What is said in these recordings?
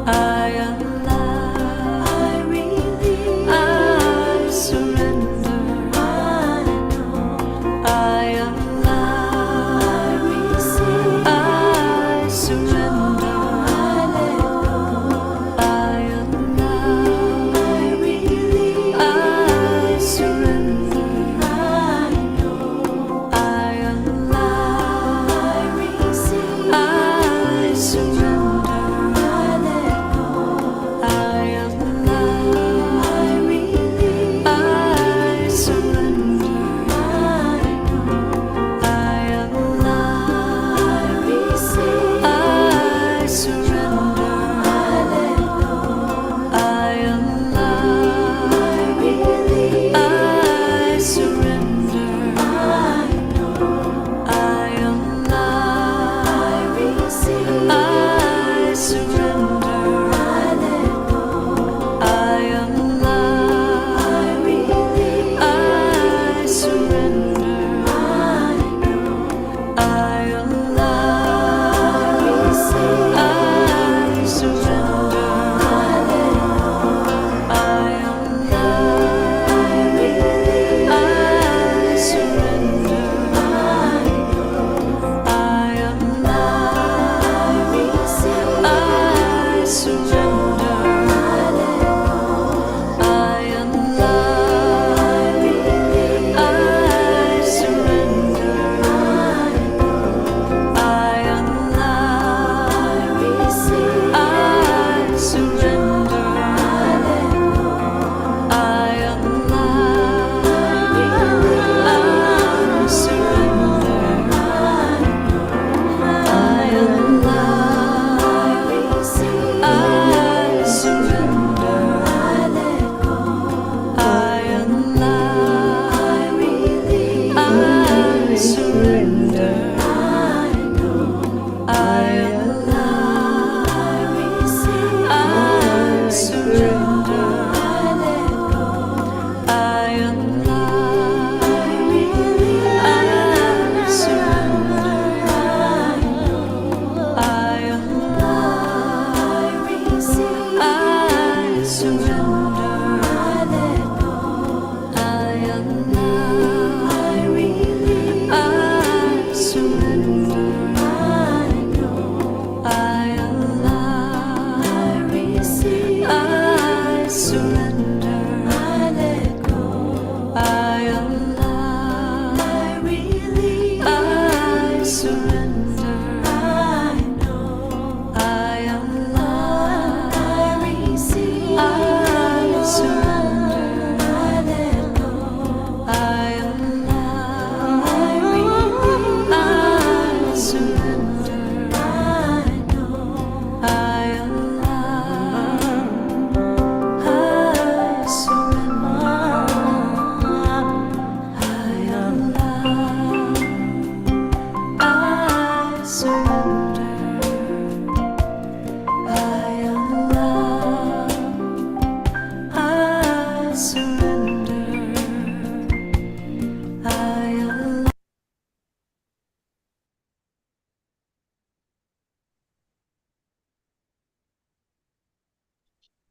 I allow, I release, I surrender, I know, I allow, I receive, I surrender, I let go, I allow, I release, I surrender, I know, I allow, I receive, I surrender.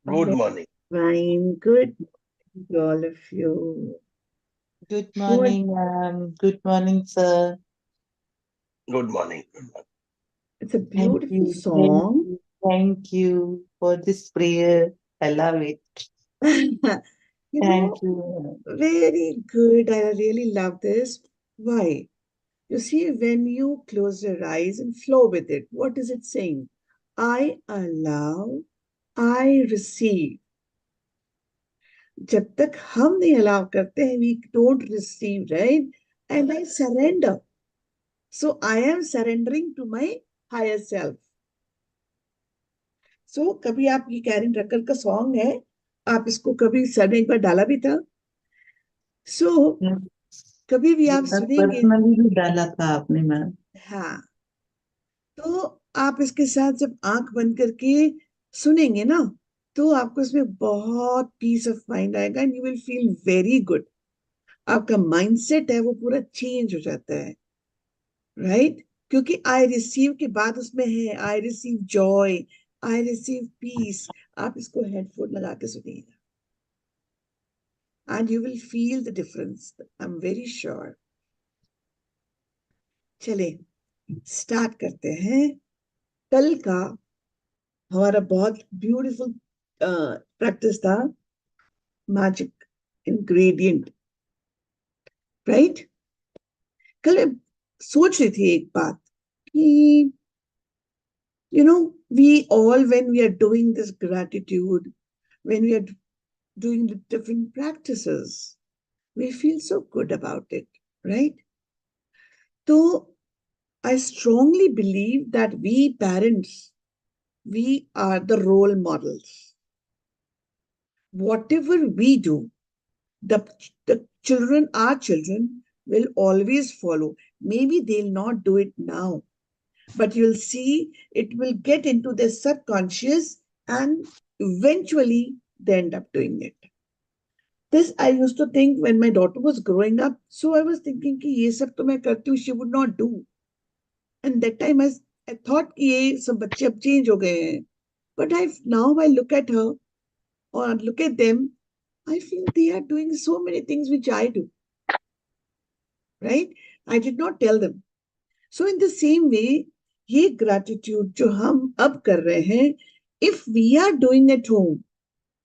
Good morning. Fine. Good morning to all of you. Good What? good morning, sir. Good morning. It's a Thank beautiful you, thank song. you, thank you for this prayer. I love it. You Thank know, you. very good. I really love this. Why? You see, when you close your eyes and flow with it, what is it saying? I allow, I receive. जब तक हम नहीं allow करते हैं, we don't receive, right? And I surrender. So I am surrendering to my higher self. सो कभी आप ये Karin रकर का सॉन्ग है, आप इसको कभी सर में एक बार डाला भी था। सो कभी भी आप सुनेंगे, पर्सनली भी डाला था आपने मैम। हाँ, तो आप इसके साथ जब आंख बंद करके सुनेंगे ना, तो आपको इसमें बहुत पीस ऑफ माइंड आएगा and you will feel very good. आपका माइंडसेट है वो पूरा चेंज हो जाता है, राइट? क्योंकि आई रिसीव के बाद उसमें है I receive Joy, I receive peace. आप इसको हेडफोन लगा के सुनिएगा. And you will feel the difference. I'm very sure. चले स्टार्ट करते हैं. कल का हमारा बहुत ब्यूटीफुल प्रैक्टिस था, मैजिक इंग्रेडिएंट, राइट? कल मैं सोच रही थी एक बात कि we all, when we are doing this gratitude, when we are doing the different practices, we feel so good about it, right? So I strongly believe that we parents, we are the role models. Whatever we do, the children, our children, will always follow. Maybe they'll not do it now, but you'll see it will get into their subconscious and eventually they end up doing it. This I used to think when my daughter was growing up. So I was thinking कि ये सब तो मैं करती हूँ, she would not do. And that time I thought कि ये सब बच्चे अब change हो गए हैं. But now I look at her or look at them, I feel they are doing so many things which I do. Right? I did not tell them. So in the same way, ये gratitude जो हम अब कर रहे हैं, if we are doing at home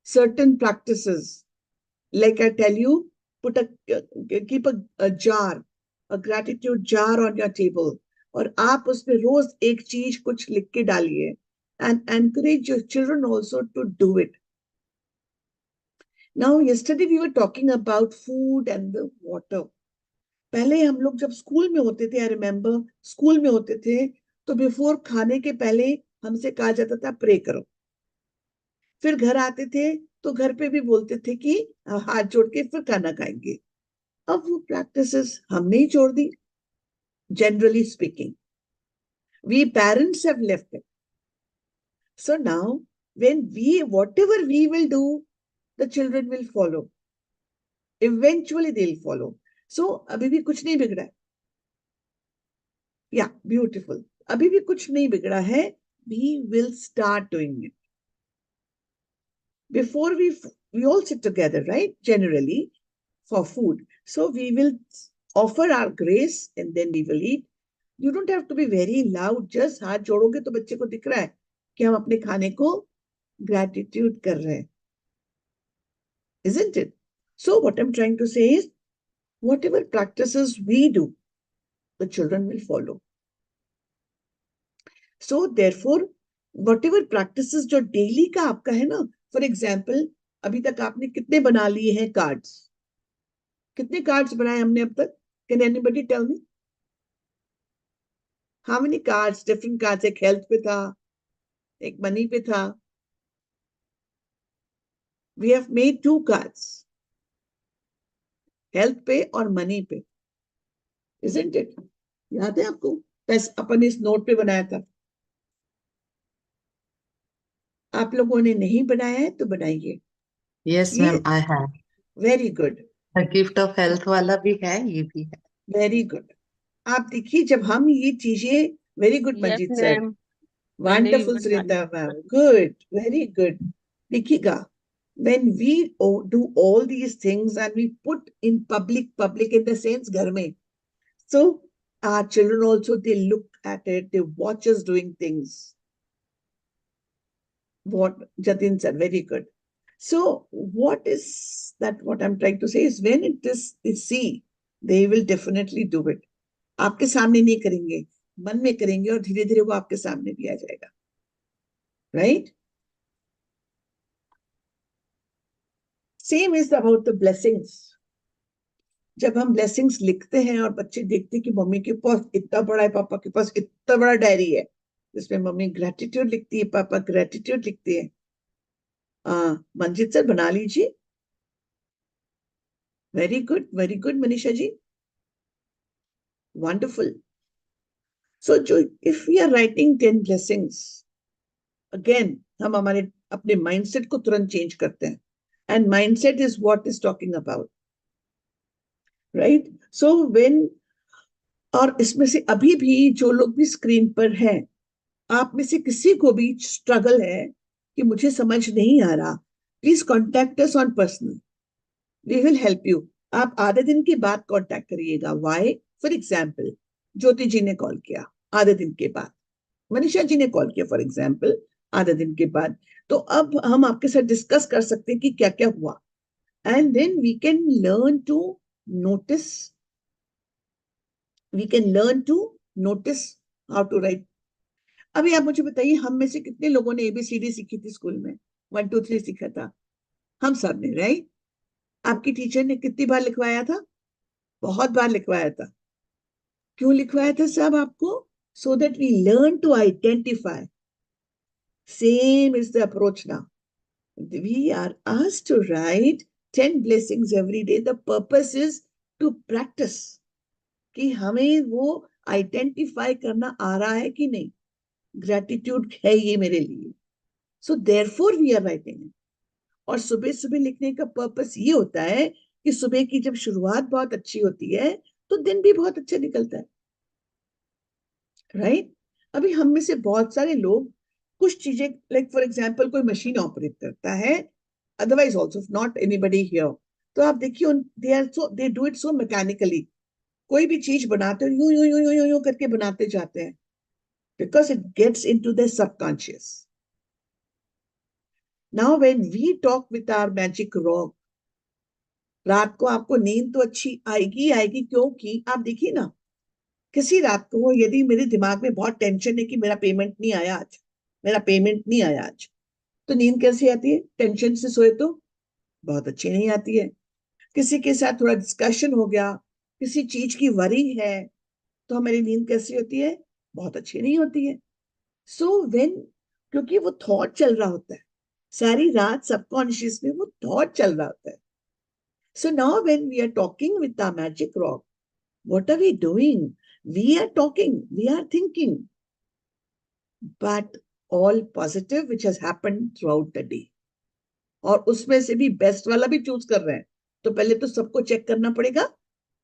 certain practices, like I tell you, keep a jar, a gratitude jar on your table, और आप उसमें रोज एक चीज कुछ लिख के डालिए, and encourage your children also to do it. Now, yesterday we were talking about food and the water. पहले हम लोग जब स्कूल में होते थे, I remember स्कूल में होते थे, तो बिफोर खाने के पहले हमसे कहा जाता था प्रे करो. फिर घर आते थे तो घर पे भी बोलते थे कि हाथ जोड़ के फिर खाना खाएंगे. अब वो प्रैक्टिसेस हमने ही छोड़ दी. Generally speaking, we parents have left it. So now, when whatever we will do, the children will follow. Eventually, they'll follow. So, अभी भी कुछ नहीं बिगड़ा है. Yeah, beautiful. अभी भी कुछ नहीं बिगड़ा है. We will start doing it. Before we all sit together, right? Generally, for food. So we will offer our grace and then we will eat. You don't have to be very loud. Just हाथ जोड़ोगे तो बच्चे को दिख रहा है कि हम अपने खाने को gratitude कर रहे हैं. Isn't it? So what I'm trying to say is, whatever practices we do, the children will follow. So therefore, whatever practices जो daily का आपका है ना, for example, अभी तक आपने कितने बना लिए हैं cards? कितने cards बनाए हमने अब तक? Can anybody tell me? How many cards? Different cards. एक health पे था, एक money पे था. We have made 2 cards. Health पे और money पे. Isn't it? याद है आपको? अपन इस नोट पे बनाया था. आप लोगों ने नहीं बनाया है तो बनाइए. Yes, ma'am, I have. Very good. The gift of health वाला भी है, ये भी है. Very good. आप देखिए जब हम ये चीजें, very good Manjeet sir. Wonderful Sunita ma'am. Good. Very good. देखिएगा, when we do all these things and we put in public in the sense घर में, so our children also, they look at it, they watch us doing things. What Jatin said, very good. So what I'm trying to say is, when they see, they will definitely do it. आपके सामने नहीं करेंगे, मन में करेंगे और धीरे धीरे वो आपके सामने भी आ जाएगा. Right? Same is about the blessings. जब हम blessings लिखते हैं और बच्चे देखते हैं कि मम्मी के पास इतना बड़ा है, पापा के पास इतना बड़ा डायरी है, जिसमें मम्मी ग्रेटिट्यूड लिखती है, पापा ग्रेटिट्यूड लिखते हैं. मंजित सर बना लीजिए. Very good Manisha ji. Wonderful. So जो if we are writing 10 blessings, again हम हमारे अपने माइंडसेट को तुरंत चेंज करते हैं. And mindset is what is talking about, right? So when, और इसमें से अभी भी जो लोग भी स्क्रीन पर हैं, आप में से किसी को भी स्ट्रगल है कि मुझे समझ नहीं आ रहा, please contact us on personal, we will help you. आप आधे दिन के बाद कॉन्टेक्ट करिएगा। Why? For example, Jyoti ji ने कॉल किया आधे दिन के बाद, मनीषा जी ने कॉल किया फॉर एग्जाम्पल आधे दिन के बाद, तो अब हम आपके साथ डिस्कस कर सकते हैं कि क्या क्या हुआ, and then we can learn to notice, we can learn to notice how to write. अभी आप मुझे बताइए, हम में से कितने लोगों ने एबीसीडी सीखी थी स्कूल में? 1 2 3 सीखा था हम सब ने, राइट? आपकी टीचर ने कितनी बार लिखवाया था? बहुत बार लिखवाया था। क्यों लिखवाया था साहब आपको? So that we learn to identify. Same is the approach now, we are asked to write 10 blessings every day. The purpose is to practice कि हमें वो आइडेंटिफाई करना आ रहा है कि नहीं, ग्रेटिट्यूड है ये मेरे लिए, so therefore we are writing. और सुबह सुबह लिखने का पर्पस ये होता है कि सुबह की जब शुरुआत बहुत अच्छी होती है तो दिन भी बहुत अच्छा निकलता है, राइट? अभी हम में से बहुत सारे लोग कुछ चीजें, लाइक फॉर एग्जांपल कोई मशीन ऑपरेट करता है, otherwise also not anybody here, तो आप देखिए they do it so mechanically. कोई भी चीज बनाते हैं यूं यूं यूं यूं यूं यूं करके बनाते जाते हैं, because it gets into the subconscious. Now when we talk with our magic rock, रात को आपको नींद तो अच्छी आएगी आएगी, क्योंकि आप देखिए ना, किसी रात को यदि मेरे दिमाग में बहुत टेंशन है कि मेरा पेमेंट नहीं आया आज, मेरा पेमेंट नहीं आया आज, तो नींद कैसे आती है? टेंशन से सोए तो बहुत अच्छी नहीं आती है। किसी के साथ थोड़ा डिस्कशन हो गया, किसी चीज की वरी है, तो हमारी नींद कैसी होती है? बहुत अच्छी नहीं होती है। सो व्हेन, क्योंकि वो थॉट चल रहा होता है सारी रात, सबकॉन्शियस में वो थॉट चल रहा होता है। So now when we are talking with the magic rock, what are we doing? We are talking, we are thinking, but all positive which has happened throughout the day, और उसमें से भी बेस्ट वाला भी चूज कर रहे हैं, तो पहले तो सबको चेक करना पड़ेगा,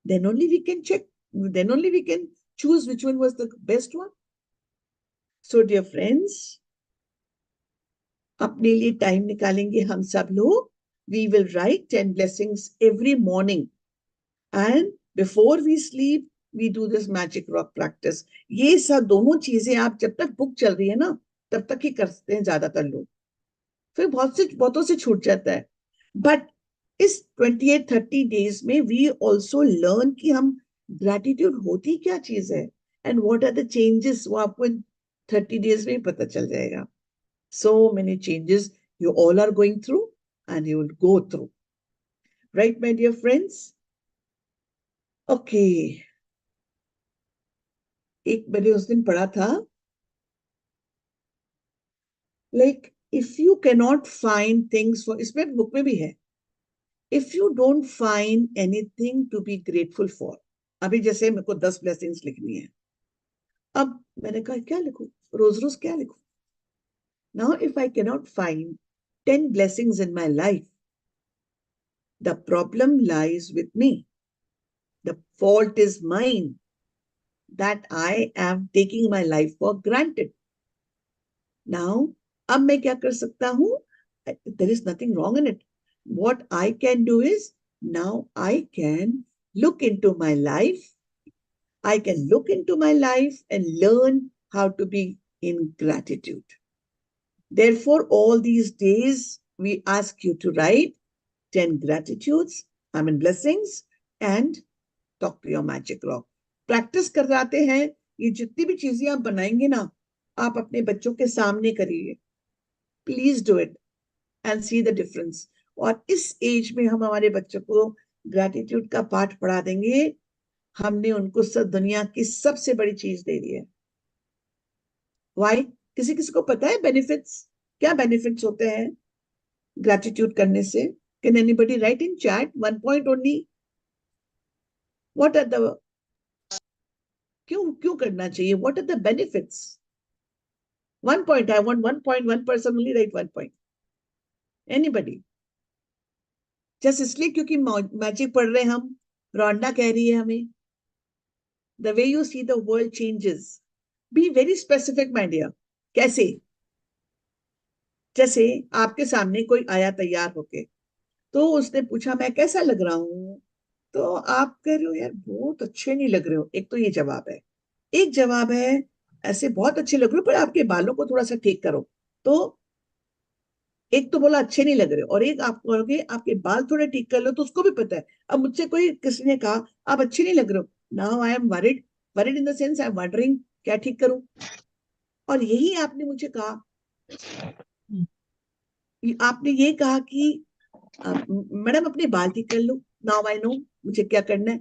then only we can check, then only we can choose which one was the best one. So dear friends, अपने लिए टाइम निकालेंगे हम सब लोग, we will write 10 blessings every morning, and before we sleep we do this magic rock practice. ये सब दोनों चीजें आप जब तक बुक चल रही है ना तब तक ही करते हैं ज्यादातर लोग, फिर बहुतों से छूट जाता है। बट इस 28 30 डेज में वी ऑल्सो लर्न कि हम ग्रेटिट्यूड होती क्या चीज है, and what are the changes, वो आपको इन 30 डेज में ही पता चल जाएगा। So many changes you all are going through and you will go through, right my dear friends? Okay, एक मैंने उस दिन पढ़ा था, like if you cannot find things for, इसमें बुक में भी है, if you don't find anything to be grateful for, अभी जैसे मेरे को 10 blessings लिखनी है, अब मैंने कहा क्या लिखूं, रोज रोज क्या लिखूं? Now if I cannot find 10 blessings in my life, the problem lies with me, the fault is mine, that I am taking my life for granted. Now, अब मैं क्या कर सकता हूं? There is nothing wrong in it. What I can do is, now I can look into my life. I can look into my life and learn how to be in gratitude. Therefore, all these days, we ask you to write 10 gratitudes, blessings, and talk to your magic rock. Practice कराते हैं, ये जितनी भी चीजें आप बनाएंगे ना, आप अपने बच्चों के सामने करिए, please do it and C the difference. और इस एज में हम हमारे बच्चों को ग्रेटिट्यूड का पाठ पढ़ा देंगे, हमने उनको सब दुनिया की सबसे बड़ी चीज दे दी है। वाई? किसी किसी को पता है बेनिफिट्स, क्या बेनिफिट्स होते हैं ग्रेटिट्यूड करने से? Can anybody write in chat 1 point only? What are the, क्यों करना चाहिए? What are the benefits? 1 point, I want 1 point, 1 person only write 1 point. Anybody? Just इसलिए क्योंकि मैजिक पढ़ रहे हैं हम, रोंडा कह रही है हमें, the way you see the world changes. Be very specific, my dear. कैसे? जैसे आपके सामने कोई आया तैयार होके, तो उसने पूछा मैं कैसा लग रहा हूँ, तो आप कह रहे हो यार बहुत अच्छे नहीं लग रहे हो, एक तो ये जवाब है। एक जवाब है ऐसे बहुत अच्छे लग रहे हो पर आपके बालों को थोड़ा सा ठीक करो। तो एक तो बोला अच्छे नहीं लग रहे हो, और एक आप कहोगे आपके बाल थोड़े ठीक कर लो, तो उसको भी पता है। अब मुझसे कोई किसी ने कहा आप अच्छे नहीं लग रहे हो, now I am worried, worried in the sense I am wondering क्या ठीक करूं। और यही आपने मुझे कहा, आपने ये कहा कि मैडम अपने बाल ठीक कर लो, नाउ आई नो मुझे क्या करना है।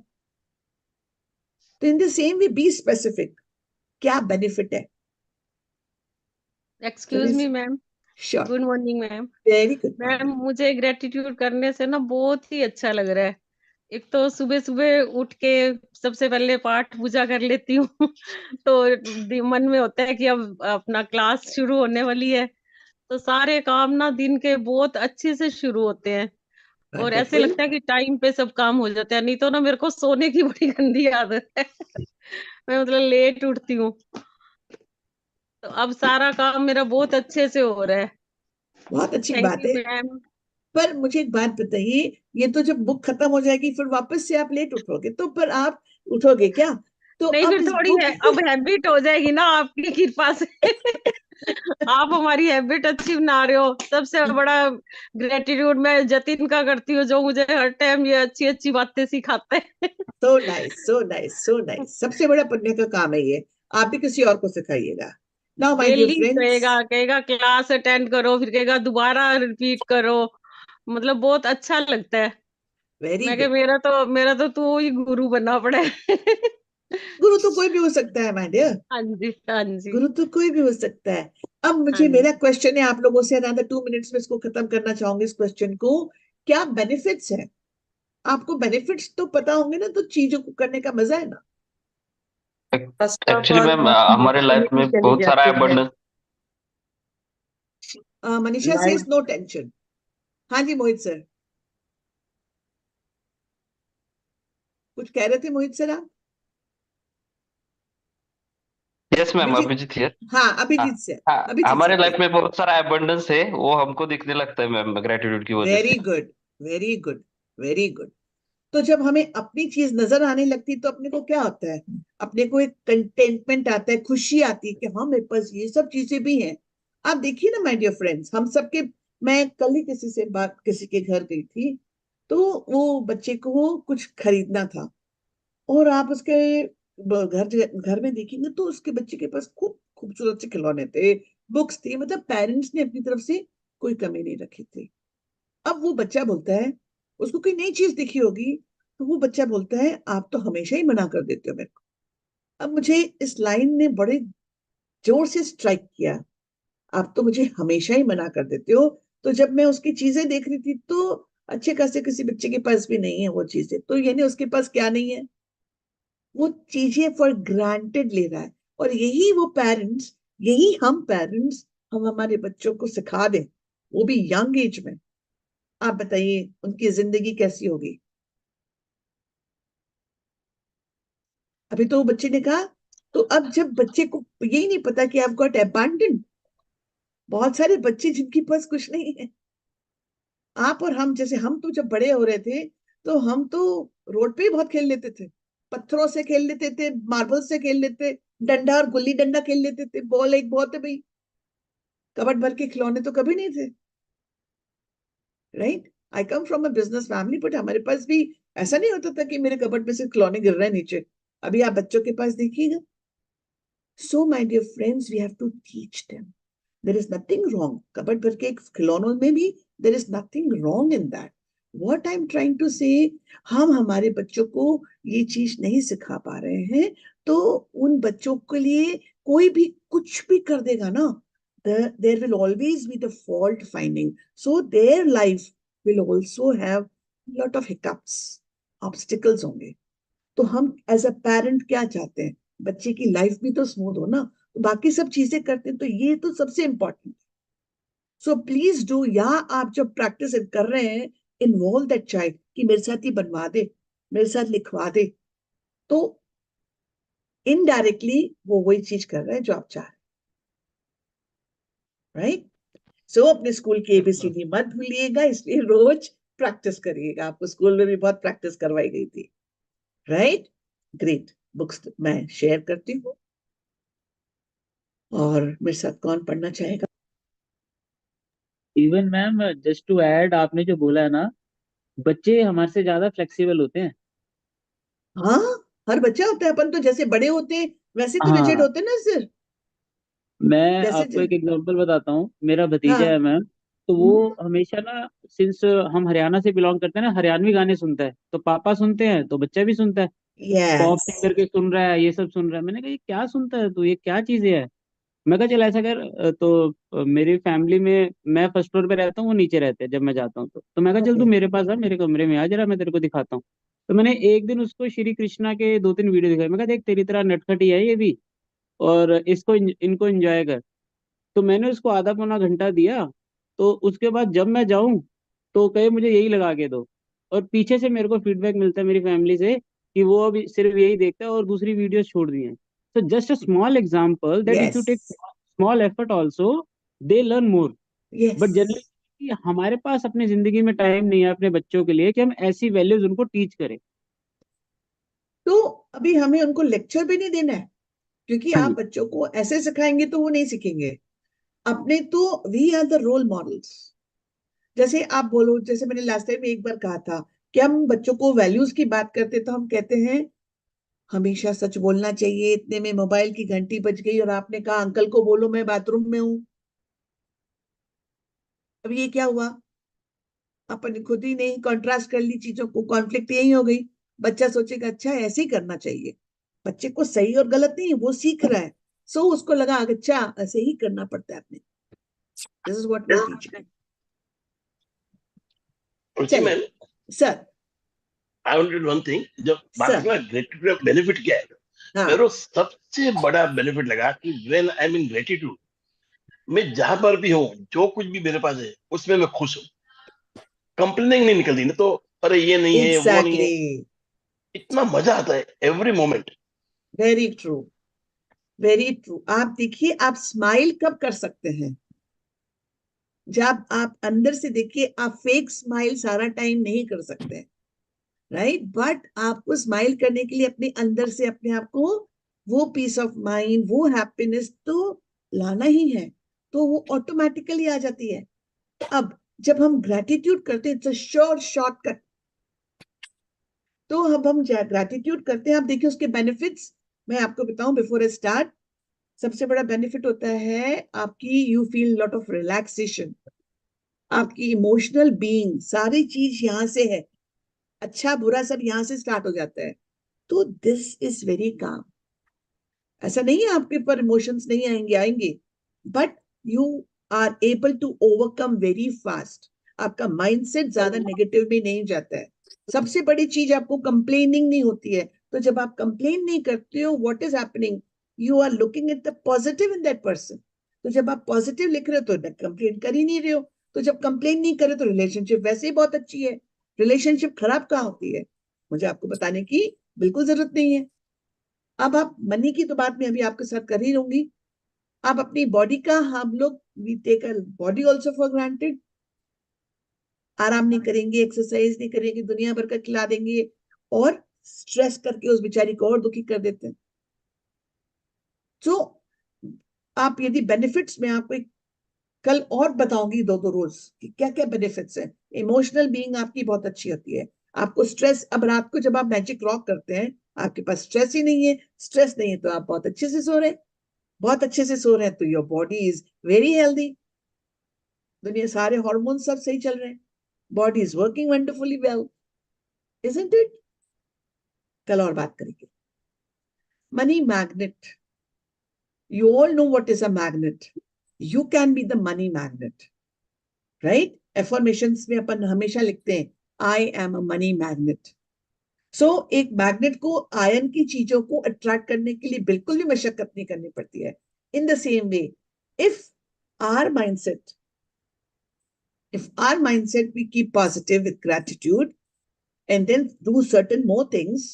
तो इन the same way be specific, क्या बेनिफिट है। Excuse me ma'am, sure, good morning ma'am. Very good ma'am morning. मुझे ग्रेटिट्यूड करने से ना बहुत ही अच्छा लग रहा है। एक तो सुबह सुबह उठ के सबसे पहले पाठ पूजा कर लेती हूँ तो मन में होता है कि अब अपना क्लास शुरू होने वाली है, तो सारे काम ना दिन के बहुत अच्छे से शुरू होते हैं और ऐसे वंडरफुल। लगता है कि टाइम पे सब काम हो जाते हैं। नहीं तो ना मेरे को सोने की बड़ी गंदी आदत है मैं मतलब लेट उठती हूँ, तो अब सारा काम मेरा बहुत अच्छे से हो रहा है। बहुत अच्छी थैंक बात यू है। मैम। पर मुझे एक बात बताइए, ये तो जब बुक खत्म हो जाएगी फिर वापस से आप लेट उठोगे, तो पर आप उठोगे क्या? तो नहीं अब फिर इस थोड़ी बुक है, अब हैबिट हो जाएगी ना आपकी कृपा से आप हमारी हैबिट अच्छी बना रहे हो। सबसे बड़ा ग्रेटिट्यूड मैं जतिन का करती हूँ जो मुझे हर टाइम ये अच्छी अच्छी बातें सिखाते हैं so nice, so nice, so nice, सबसे बड़ा पुण्य का काम है ये। आप भी किसी और को सिखाइएगा। Now my dear daily friends, कहेगा कहेगा क्लास अटेंड करो, फिर कहेगा दोबारा रिपीट करो, मतलब बहुत अच्छा लगता है। वेरी मैं कहा गुड। मेरा तो तू ही गुरु बनना पड़े गुरु तो कोई भी हो सकता है माय डियर, हाँ जी, हाँ जी, गुरु तो कोई भी हो सकता है। अब हाँ मुझे जी। मेरा क्वेश्चन है आप लोगों से, अनदर 2 मिनट्स में इसको खत्म करना चाहूंगी इस क्वेश्चन को। क्या बेनिफिट्स है? आपको बेनिफिट्स तो पता होंगे ना, तो चीजों को करने का मजा है ना। First of actually all ma'am बहुत हमारे लाइफ नेगेटिविटी में चली बहुत सारा जाती है। abundance। Manisha says life no tension. हाँ जी मोहित सर, कुछ कह रहे थे मोहित सर आप? Yes ma'am, Abhijeet, Abhijeet here. हाँ हाँ, अभिजीत सर, हाँ, अभिजीत हमारे सर लाइफ प्लीज। में बहुत सारा abundance है, वो हमको दिखने लगता है मैम ग्रेटिट्यूड की वजह वेरी से। Good, very good, very good. तो जब हमें अपनी चीज नजर आने लगती तो अपने को क्या होता है? अपने को एक कंटेंटमेंट आता है, खुशी आती है कि हाँ मेरे पास ये सब चीजें भी हैं। आप देखिए ना माय डियर फ्रेंड्स, हम सबके, मैं कल ही किसी से बात, किसी के घर गई थी, तो वो बच्चे को कुछ खरीदना था, और आप उसके घर घर में देखेंगे तो उसके बच्चे के पास खूब खूबसूरत से खिलौने थे, बुक्स थी, मतलब पेरेंट्स ने अपनी तरफ से कोई कमी नहीं रखी थी। अब वो बच्चा बोलता है, उसको कोई नई चीज दिखी होगी, तो वो बच्चा बोलता है आप तो हमेशा ही मना कर देते हो मेरे को। अब मुझे इस लाइन ने बड़े जोर से स्ट्राइक किया, आप तो मुझे हमेशा ही मना कर देते हो। तो जब मैं उसकी चीजें देख रही थी तो अच्छे खासे किसी बच्चे के पास भी नहीं है वो चीजें, तो यानी उसके पास क्या नहीं है? वो चीजें फॉर ग्रांटेड ले रहा है। और यही वो पेरेंट्स, यही हम पेरेंट्स, हम हमारे बच्चों को सिखा दें, वो भी यंग एज में, आप बताइए उनकी जिंदगी कैसी होगी। अभी तो वो बच्चे ने कहा, तो अब जब बच्चे को यही नहीं पता कि आप गॉट अबैंडन, बहुत सारे बच्चे जिनके पास कुछ नहीं है। आप और हम, जैसे हम तो जब बड़े हो रहे थे तो हम तो रोड पे ही बहुत खेल लेते थे, पत्थरों से खेल लेते थे, मार्बल से खेल लेते, डंडा और गुल्ली डंडा खेल लेते थे, बॉल एक बहुत है भाई, कबड़ भर के खिलौने तो कभी नहीं थे। Right, I come from a business family, but हमारे पास भी ऐसा नहीं होता था कि मेरे कबड़ में से खिलौने गिर रहे हैं नीचे। अभी आप बच्चों के पास देखिएगा। So my dear friends, we have to teach them there is nothing wrong, कबड़ भर के खिलौनों में भी there is nothing wrong in that. what I'm trying to say, हम हमारे बच्चों को ये चीज नहीं सिखा पा रहे हैं, तो उन बच्चों के लिए कोई भी कुछ भी कर देगा ना, there will always be the fault finding, so their life will also have lot of hiccups, obstacles होंगे। तो हम एज अ पेरेंट क्या चाहते हैं? बच्चे की लाइफ भी तो स्मूथ हो ना, तो बाकी सब चीजें करते हैं, तो ये तो सबसे इंपॉर्टेंट। सो प्लीज डू, या आप जब प्रैक्टिस कर रहे हैं, इन्वॉल्व दैट चाइल्ड कि मेरे साथ ही बनवा दे, मेरे साथ लिखवा दे, तो इनडायरेक्टली वो वही चीज कर रहा है जो आप चाह रहे हैं। राइट? सो अपने स्कूल की ABCD मत भूलिएगा, इसलिए रोज प्रैक्टिस करिएगा। आपको स्कूल में भी बहुत प्रैक्टिस करवाई गई थी, राइट? ग्रेट। बुक्स मैं शेयर करती हूँ, और मेरे साथ कौन पढ़ना चाहेगा? Even ma'am, just to add, आपने जो बोला है ना, बच्चे हमारे से ज्यादा फ्लेक्सिबल होते हैं। हाँ, हर बच्चा होता है। अपन तो जैसे बड़े होते हैं वैसे तो रिजिड हाँ, होते हैं ना सर। मैं जैसे आपको एक एग्जांपल बताता हूँ। मेरा भतीजा हाँ। है मैम, तो वो हम्म। हमेशा ना, सिंस हम हरियाणा से बिलोंग करते हैं ना, हरियाणवी गाने सुनता है। तो पापा सुनते हैं तो बच्चा भी सुनता है। Pop yes. सिंगर के सुन रहा है, ये सब सुन रहा है। मैंने कहा ये क्या सुनता है तू, ये क्या चीजें है? मैं कहा चल ऐसा कर, मेरी फैमिली में मैं फर्स्ट फ्लोर पे रहता हूँ, वो नीचे रहते हैं जब मैं जाता हूँ। तो मैं कहा चल तू ओके। मेरे पास आ, मेरे कमरे में आ जरा, मैं तेरे को दिखाता हूँ। तो मैंने एक दिन उसको श्री कृष्णा के 2-3 वीडियो दिखाए। मैं कहा देख, तेरी तरह नटखटी है ये भी, और इनको एंजॉय कर। तो मैंने उसको आधा पौना घंटा दिया। तो उसके बाद जब मैं जाऊं तो कहे मुझे यही लगा के दो। और पीछे से मेरे को फीडबैक मिलता है मेरी फैमिली से कि वो अभी सिर्फ यही देखता है और दूसरी वीडियोस छोड़ दी हैं। तो just a small example that if yes. You take small effort also, they learn more. Yes. But generally हमारे पास अपनी जिंदगी में टाइम नहीं है अपने बच्चों के लिए कि हम ऐसी वैल्यूज उनको टीच करें। तो अभी हमें उनको लेक्चर भी नहीं देना है, क्योंकि हाँ आप जी। बच्चों को ऐसे सिखाएंगे तो वो नहीं सीखेंगे। अपने तो we are the role models. जैसे आप बोलो, जैसे मैंने लास्ट टाइम एक बार कहा था कि हम बच्चों को वैल्यूज की बात करते, तो हम कहते हैं हमेशा सच बोलना चाहिए। इतने में मोबाइल की घंटी बज गई और आपने कहा अंकल को बोलो मैं बाथरूम में हूं। अब ये क्या हुआ? अपन खुद ही नहीं कॉन्ट्रास्ट कर ली चीजों को, कॉन्फ्लिक्ट यही हो गई। बच्चा सोचेगा अच्छा ऐसे ही करना चाहिए। बच्चे को सही और गलत नहीं, वो सीख रहा है। सो उसको लगा अच्छा ऐसे ही करना पड़ता है अपने। This is what we teach. Ruchi चलिए ma'am, sir. I wanted one thing. जब बात सर। करना ग्रेटिट्यूड का बेनिफिट क्या है, मेरे हाँ। को सबसे बड़ा बेनिफिट लगा कि when I M in gratitude, मैं जहां पर भी हूँ, जो कुछ भी मेरे पास है उसमें मैं खुश हूँ। कंप्लेनिंग नहीं निकलती ना, तो अरे ये नहीं है वो नहीं है। एग्जैक्टली। इतना मजा आता है every moment. Very true. Very true. आप देखिए, आप स्माइल कब कर सकते हैं? जब आप अंदर से देखिए, आप फेक स्माइल सारा टाइम नहीं कर सकते, राइट? बट आपको स्माइल करने के लिए अपने अंदर से अपने आप को वो पीस ऑफ माइंड, वो हैप्पीनेस तो लाना ही है। तो वो ऑटोमेटिकली आ जाती है। अब जब हम ग्रेटिट्यूड करते हैं, इट्स अ श्योर शॉर्टकट। तो अब हम ग्रेटिट्यूड करते हैं, आप देखिए उसके बेनिफिट्स मैं आपको बताऊं बिफोर आई स्टार्ट। सबसे बड़ा बेनिफिट होता है आपकी, you feel lot of relaxation. आपकी इमोशनल बीइंग, सारी चीज यहाँ से है। अच्छा बुरा सब यहाँ से स्टार्ट हो जाता है। तो दिस इज वेरी काम। ऐसा नहीं है आपके पर इमोशंस नहीं आएंगे, आएंगे। But you are able to overcome very fast. आपका माइंडसेट ज्यादा नेगेटिव में नहीं जाता है। सबसे बड़ी चीज, आपको कंप्लेनिंग नहीं होती है। तो जब आप कंप्लेन नहीं करते हो, what is happening? You are looking at the positive in that person. तो जब आप पॉजिटिव लिख रहे हो तो कंप्लेन कर ही नहीं रहे हो। तो जब कंप्लेन नहीं करे तो रिलेशनशिप वैसे ही बहुत अच्छी है। रिलेशनशिप खराब कहाँ होती है? मुझे आपको बताने की बिल्कुल जरूरत नहीं है। अब आप मनी की तो बात मैं अभी आपके साथ कर ही रहूंगी। आप अपनी बॉडी का, हम लोग we take a body also for granted. आराम नहीं करेंगे, एक्सरसाइज नहीं करेंगे, दुनिया भर का खिला देंगे, और स्ट्रेस करके उस बेचारी को और दुखी कर देते हैं। तो आप यदि बेनिफिट्स में आपको कल और बताऊंगी दो दो रोज कि क्या क्या बेनिफिट्स हैं। इमोशनल बीइंग आपकी बहुत अच्छी होती है। आपको स्ट्रेस, अब रात को जब आप मैजिक रॉक करते हैं, आपके पास स्ट्रेस ही नहीं है। स्ट्रेस नहीं है तो आप बहुत अच्छे से सो रहे हैं। बहुत अच्छे से सो रहे हैं तो your body is very healthy. दुनिया सारे हार्मोन सब सही चल रहे हैं। Body is working wonderfully well, isn't it? कल और बात करेंगे। Money magnet, you all know what is a magnet. You can be the money magnet, right? Affirmations में अपन हमेशा लिखते हैं I am a money magnet. So एक मैग्नेट को आयन की चीजों को अट्रैक्ट करने के लिए बिल्कुल भी मशक्कत नहीं करनी पड़ती है। In the same way, if are mindset, if our mindset we keep positive with gratitude and then do certain more things,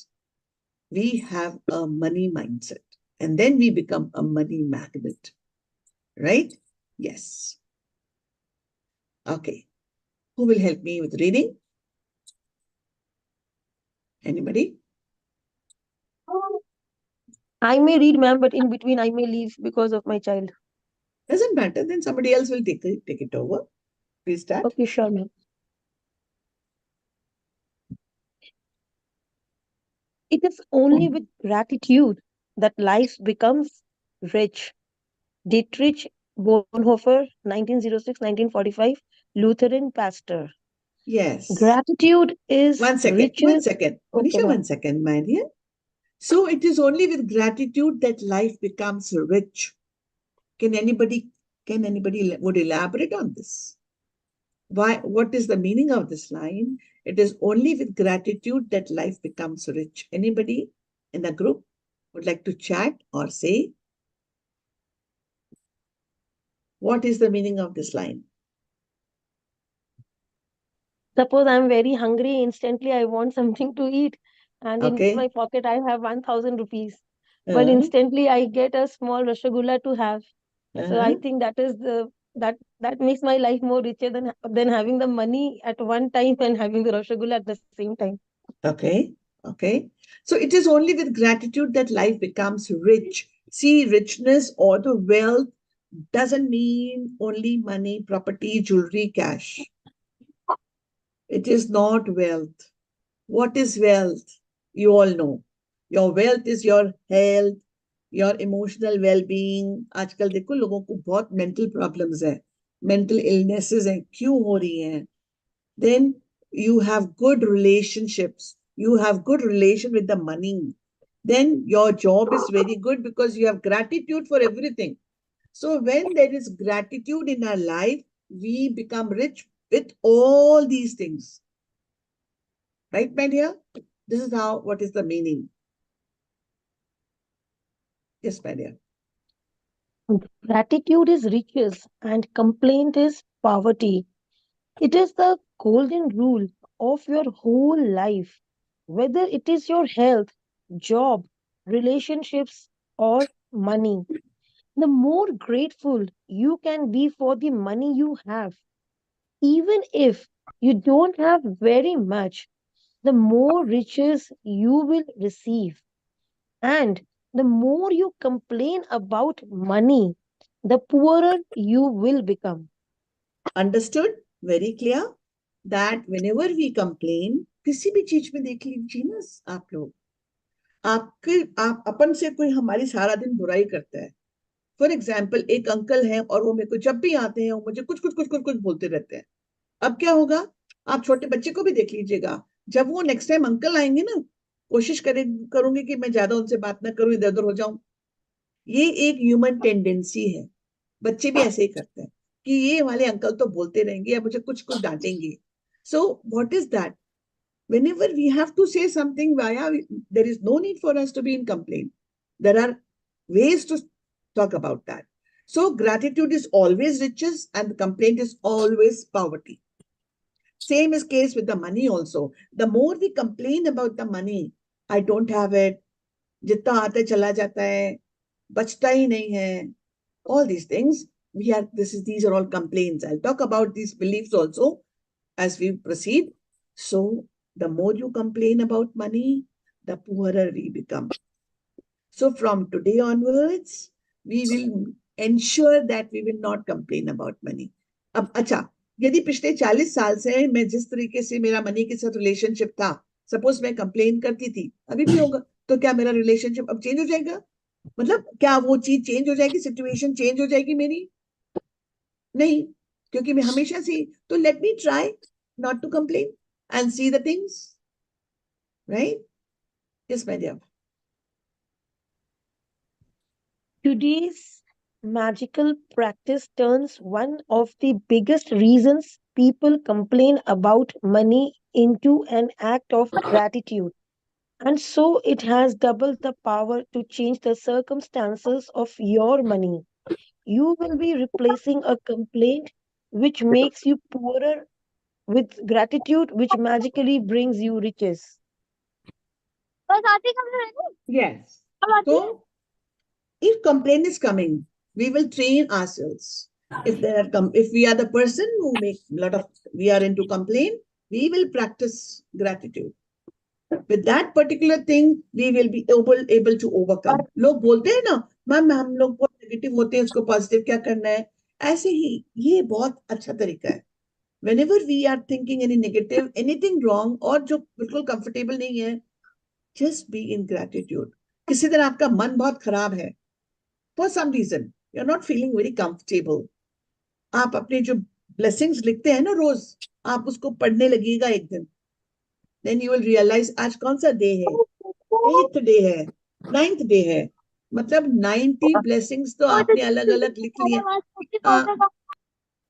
we have a money mindset, and then we become a money magnet, right? Yes. Okay. Who will help me with reading? Anybody? I may read, ma'am, but in between I may leave because of my child. Doesn't matter. Then somebody else will take it over. Please start. Okay, sure, ma'am. It is only with gratitude that life becomes rich. Dietrich Bonhoeffer, 1906-1945, Lutheran pastor. Yes. Gratitude is 1 second. riches. 1 second. Okay, Manisha, ma'am. 1 second, my dear. So it is only with gratitude that life becomes rich. Can anybody would elaborate on this? Why? What is the meaning of this line? It is only with gratitude that life becomes rich. Anybody in the group would like to chat or say? What is the meaning of this line? Suppose I'm very hungry, instantly I want something to eat, and in Okay. my pocket I have 1,000 rupees. But instantly I get a small rasgulla to have. So I think that is that makes my life more richer than having the money at one time and having the rasgulla at the same time. Okay. Okay. So it is only with gratitude that life becomes rich. See, richness or the wealth doesn't mean only money, property, jewelry, cash. It is not wealth. What is wealth? You all know. Your wealth is your health, your emotional well-being. आजकल देखो लोगों को बहुत mental problems है, mental illnesses हैं, क्यों हो रही हैं? Then you have good relationships. You have good relation with the money. Then your job is very good because you have gratitude for everything. So when there is gratitude in our life, we become rich with all these things. Right, my dear? This is what is the meaning. Yes, my dear. Gratitude is riches and complaint is poverty. It is the golden rule of your whole life, whether it is your health, job, relationships, or money. The more grateful you can be for the money you have, even if you don't have very much, the more riches you will receive. And the more you complain about money, the poorer you will become. Understood? Very clear? That whenever we complain, किसी भी चीज में देख लीजिए ना आप लोग, आप अपन से कोई हमारी सारा दिन बुराई करता है. फॉर एग्जाम्पल, एक अंकल हैं और वो मेरे को जब भी आते हैं वो मुझे कुछ कुछ कुछ कुछ कुछ बोलते रहते हैं. अब क्या होगा? आप छोटे बच्चे को भी देख लीजिएगा, जब वो नेक्स्ट टाइम अंकल आएंगे ना, कोशिश करूंगी कि मैं ज्यादा उनसे बात ना करूं, इधर उधर हो जाऊं. ये एक ह्यूमन टेंडेंसी है. बच्चे भी ऐसे ही करते हैं कि ये वाले अंकल तो बोलते रहेंगे या मुझे कुछ कुछ डांटेंगे. So what is that? Whenever we have to say something, there is no need for us to be in complaint. There are ways to talk about that. So gratitude is always riches and complaint is always poverty. Same is case with the money also. The more we complain about the money, I don't have it, जितना आता चला जाता है, बचता ही नहीं है, all these things, these are all complaints. I'll talk about these beliefs also as we proceed. So the more you complain about money, the poorer we become. So from today onwards, we will ensure that we will not complain about money. अब अच्छा, यदि पिछले 40 साल से मैं जिस तरीके से मेरा मनी के साथ रिलेशनशिप था, सपोज मैं कंप्लेन करती थी, अभी भी होगा, तो क्या मेरा रिलेशनशिप अब चेंज हो जाएगा? मतलब क्या वो चीज चेंज हो जाएगी, सिचुएशन चेंज हो जाएगी मेरी? नहीं, क्योंकि मैं हमेशा से. तो let me try not to complain and see the things, right? Yes, my dear. Today's magical practice turns one of the biggest reasons people complain about money into an act of gratitude. And so it has double the power to change the circumstances of your money. You will be replacing a complaint which makes you poorer with gratitude, which magically brings you riches. Yes. So if complaint is coming, we will train ourselves If we are the person who we are into complaint, we will practice gratitude. With that particular thing, we will be able to overcome. लोग बोलते हैं ना, ma'am हम लोग बहुत negative होते हैं, उसको पॉजिटिव क्या करना है? ऐसे ही ये बहुत अच्छा तरीका है. Whenever we are thinking any negative, anything wrong, और जो बिल्कुल कंफर्टेबल नहीं है, just be in gratitude. किसी दिन आपका मन बहुत खराब है, for some reason, you're not feeling very comfortable. आप अपने जो blessings लिखते हैं ना रोज, आप उसको पढ़ने लगिएगा एक दिन. Then you will realize आज कौन सा डे है? 8th डे है, 9th डे है. मतलब 90 blessings तो आपने अलग अलग लिख लिए.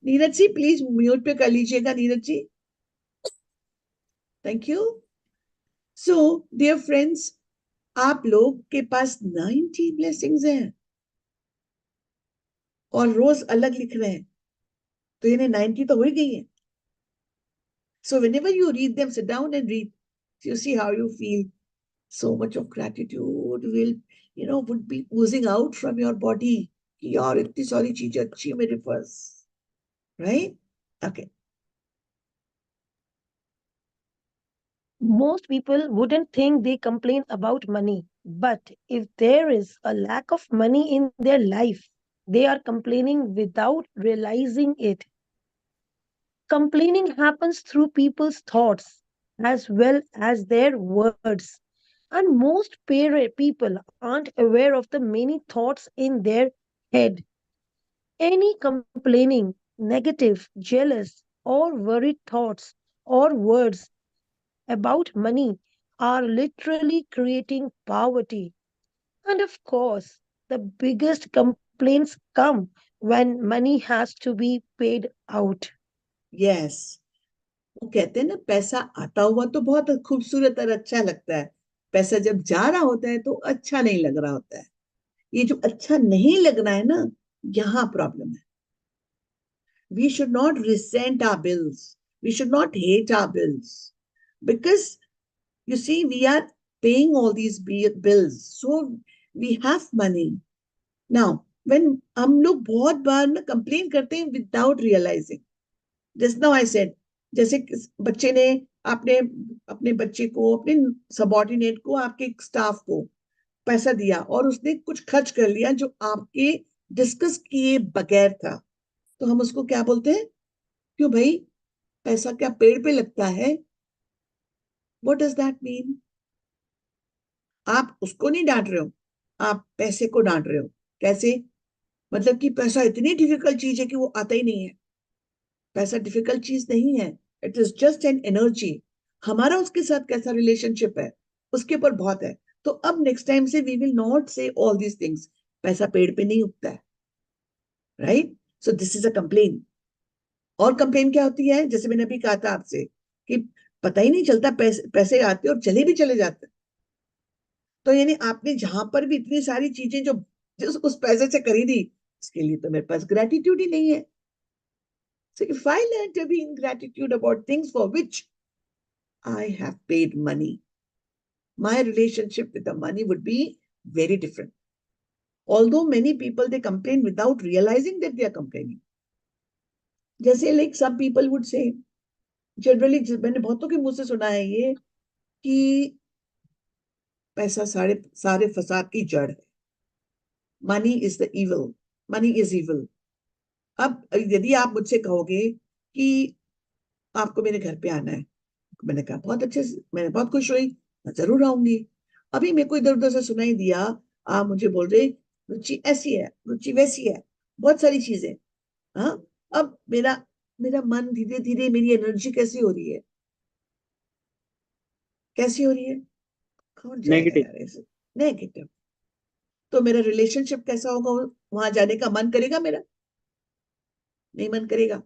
नीरज जी प्लीज म्यूट पे कर लीजिएगा. Neeraj ji, thank you. So dear friends, आप लोग के पास 90 ब्लेसिंग्स हैं और रोज अलग लिख रहे हैं, तो यानी 90 तो हो ही गई है. So whenever you read them, sit down and read. You see how you feel. So much of gratitude would be oozing out from your body. कि यार इतनी सारी चीजें अच्छी मेरे पास, right? Okay. Most people wouldn't think they complain about money, but if there is a lack of money in their life, they are complaining without realizing it. Complaining happens through people's thoughts as well as their words. And most people aren't aware of the many thoughts in their head. Any complaining, negative, jealous, or worried thoughts or words about money are literally creating poverty. And of course, the biggest complaints come when money has to be paid out. Yes. वो कहते हैं ना, पैसा आता हुआ तो बहुत खूबसूरत और अच्छा लगता है. पैसा जब जा रहा होता है तो अच्छा नहीं लग रहा होता है. ये जो अच्छा नहीं लगना है ना, यहाँ प्रॉब्लम है. We should not resent our bills. We should not hate our bills. Because you see, we are paying all these bills. So we have money. Now, when हम लोग बहुत बार ना complain करते हैं without realizing. Just now I said, जैसे बच्चे ने आपने अपने बच्चे को, अपने सबॉर्डिनेट को, आपके स्टाफ को पैसा दिया और उसने कुछ खर्च कर लिया जो आपके डिस्कस किए बगैर था, तो हम उसको क्या बोलते हैं? क्यों भाई, पैसा क्या पेड़ पे लगता है? What does that mean? आप उसको नहीं डांट रहे हो, आप पैसे को डांट रहे हो. कैसे? मतलब कि पैसा इतनी डिफिकल्ट चीज है कि वो आता ही नहीं है. पैसा डिफिकल्ट चीज नहीं है. It is just an energy. हमारा उसके साथ कैसा रिलेशनशिप है उसके ऊपर बहुत है. तो अब नेक्स्ट टाइम से वी विल नॉट से ऑल दीज थिंग्स. पैसा पेड़ पे नहीं उगता है, right? So this is a complain. और कंप्लेन क्या होती है? जैसे मैंने अभी कहा था आपसे कि पता ही नहीं चलता, पैसे आते और चले भी चले जाते. तो यानी आपने जहां पर भी इतनी सारी चीजें जो उस पैसे से खरीदी, उसके लिए तो मेरे पास ग्रेटिट्यूड ही नहीं है. So if I learn to be in gratitude about things for which I have paid money, my relationship with the money would be very different. Although many people, they complain without realizing that they are complaining. जैसे like some people would say, generally मैंने बहुतों के मुंह से सुना है ये कि पैसा सारे फसाद की जड़ है. Money is the evil. Money is evil. अब यदि आप मुझसे कहोगे कि आपको मेरे घर पे आना है, मैंने कहा बहुत अच्छे से, मैंने बहुत खुश हुई, मैं जरूर आऊंगी. अभी मेरे को इधर उधर से सुनाई दिया, आप मुझे बोल रहे रुचि ऐसी है, रुचि वैसी है, बहुत सारी चीजें. हाँ, अब मेरा मन धीरे धीरे, मेरी एनर्जी कैसी हो रही है? कैसी हो रही है? कौन जाएगा नेगेटिव. यार ऐसे? नेगेटिव. तो मेरा रिलेशनशिप कैसा होगा? वहां जाने का मन करेगा मेरा? नहीं मन करेगा.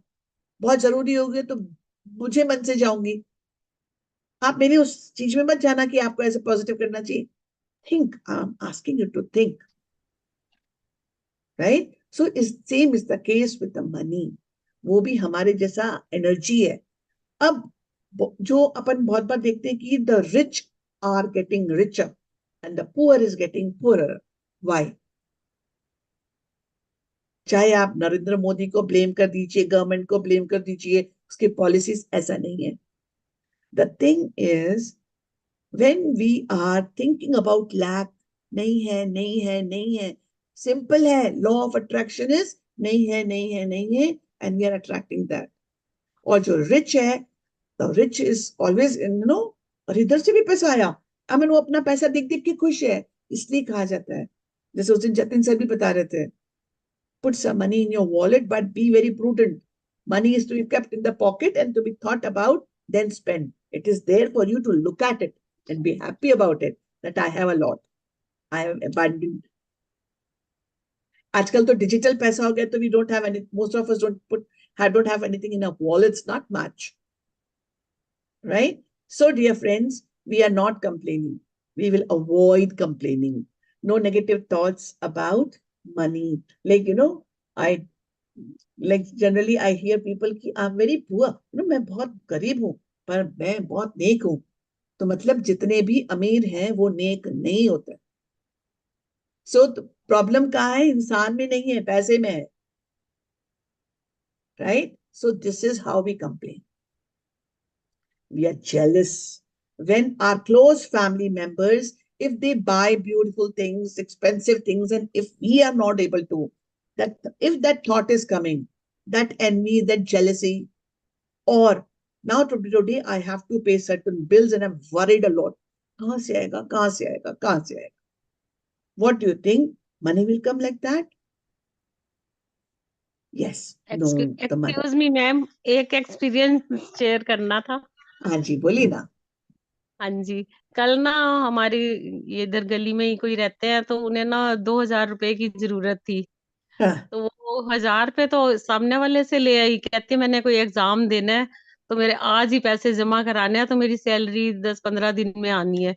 बहुत जरूरी होगी तो मुझे मन से जाऊंगी. आप मेरी उस चीज में मत जाना कि आपको ऐसे पॉजिटिव करना चाहिए. Think. I am asking you to think, right? So इस same is the case with the money. वो भी हमारे जैसा एनर्जी है. अब जो अपन बहुत बार देखते हैं कि the rich are getting richer and the poor is getting poorer. Why? चाहे आप नरेंद्र मोदी को ब्लेम कर दीजिए, गवर्नमेंट को ब्लेम कर दीजिए, उसकी पॉलिसीज, ऐसा नहीं है. The thing is, when we are thinking about lack, नहीं है, नहीं है, नहीं है, simple है, law of attraction is नहीं है, नहीं है, नहीं है, and we are attracting that. और जो rich है, the rich is always in, और इधर से भी पैसा आया, वो अपना पैसा देख देख के खुश है, इसलिए कहा जाता है, जैसे उस दिन जतिन सर भी बता रहे थे, put some money in your wallet, but be very prudent. Money is to be kept in the pocket and to be thought about, then spend. It is there for you to look at it and be happy about it, that I have a lot. I have abundant. आजकल तो digital पैसा हो गया, तो we don't have any, most of us don't have anything in our wallets, not much. Right? So, dear friends, we are not complaining. We will avoid complaining. No negative thoughts about money. Like, generally I hear people ki I'm very poor. मैं बहुत गरीब हूँ, पर मैं बहुत नेक हूँ. तो मतलब जितने भी अमीर हैं वो नेक नहीं होते. So प्रॉब्लम कहाँ है? इंसान में नहीं है, पैसे में है. Right? So this is how we complain. We are jealous when our close family members, if they buy beautiful things, expensive things, and if we are not able to, that if that thought is coming, that envy, that jealousy, or now today I have to pay certain bills and I'm worried a lot. कहाँ से आएगा, कहाँ से आएगा, कहाँ से आएगा? What do you think? Money will come like that? Yes. No, the money. Excuse me ma'am, एक एक्सपीरियंस शेयर करना था. हाँ जी, बोलिए ना. हाँ जी, कल ना हमारी ये इधर गली में ही कोई रहते हैं, तो उन्हें ना 2,000 रुपए की जरूरत थी. हाँ, तो वो 1,000 रुपए तो सामने वाले से ले आई, कहती मैंने कोई एग्जाम देना है, तो मेरे आज ही पैसे जमा कराने हैं, तो मेरी सैलरी 10-15 दिन में आनी है,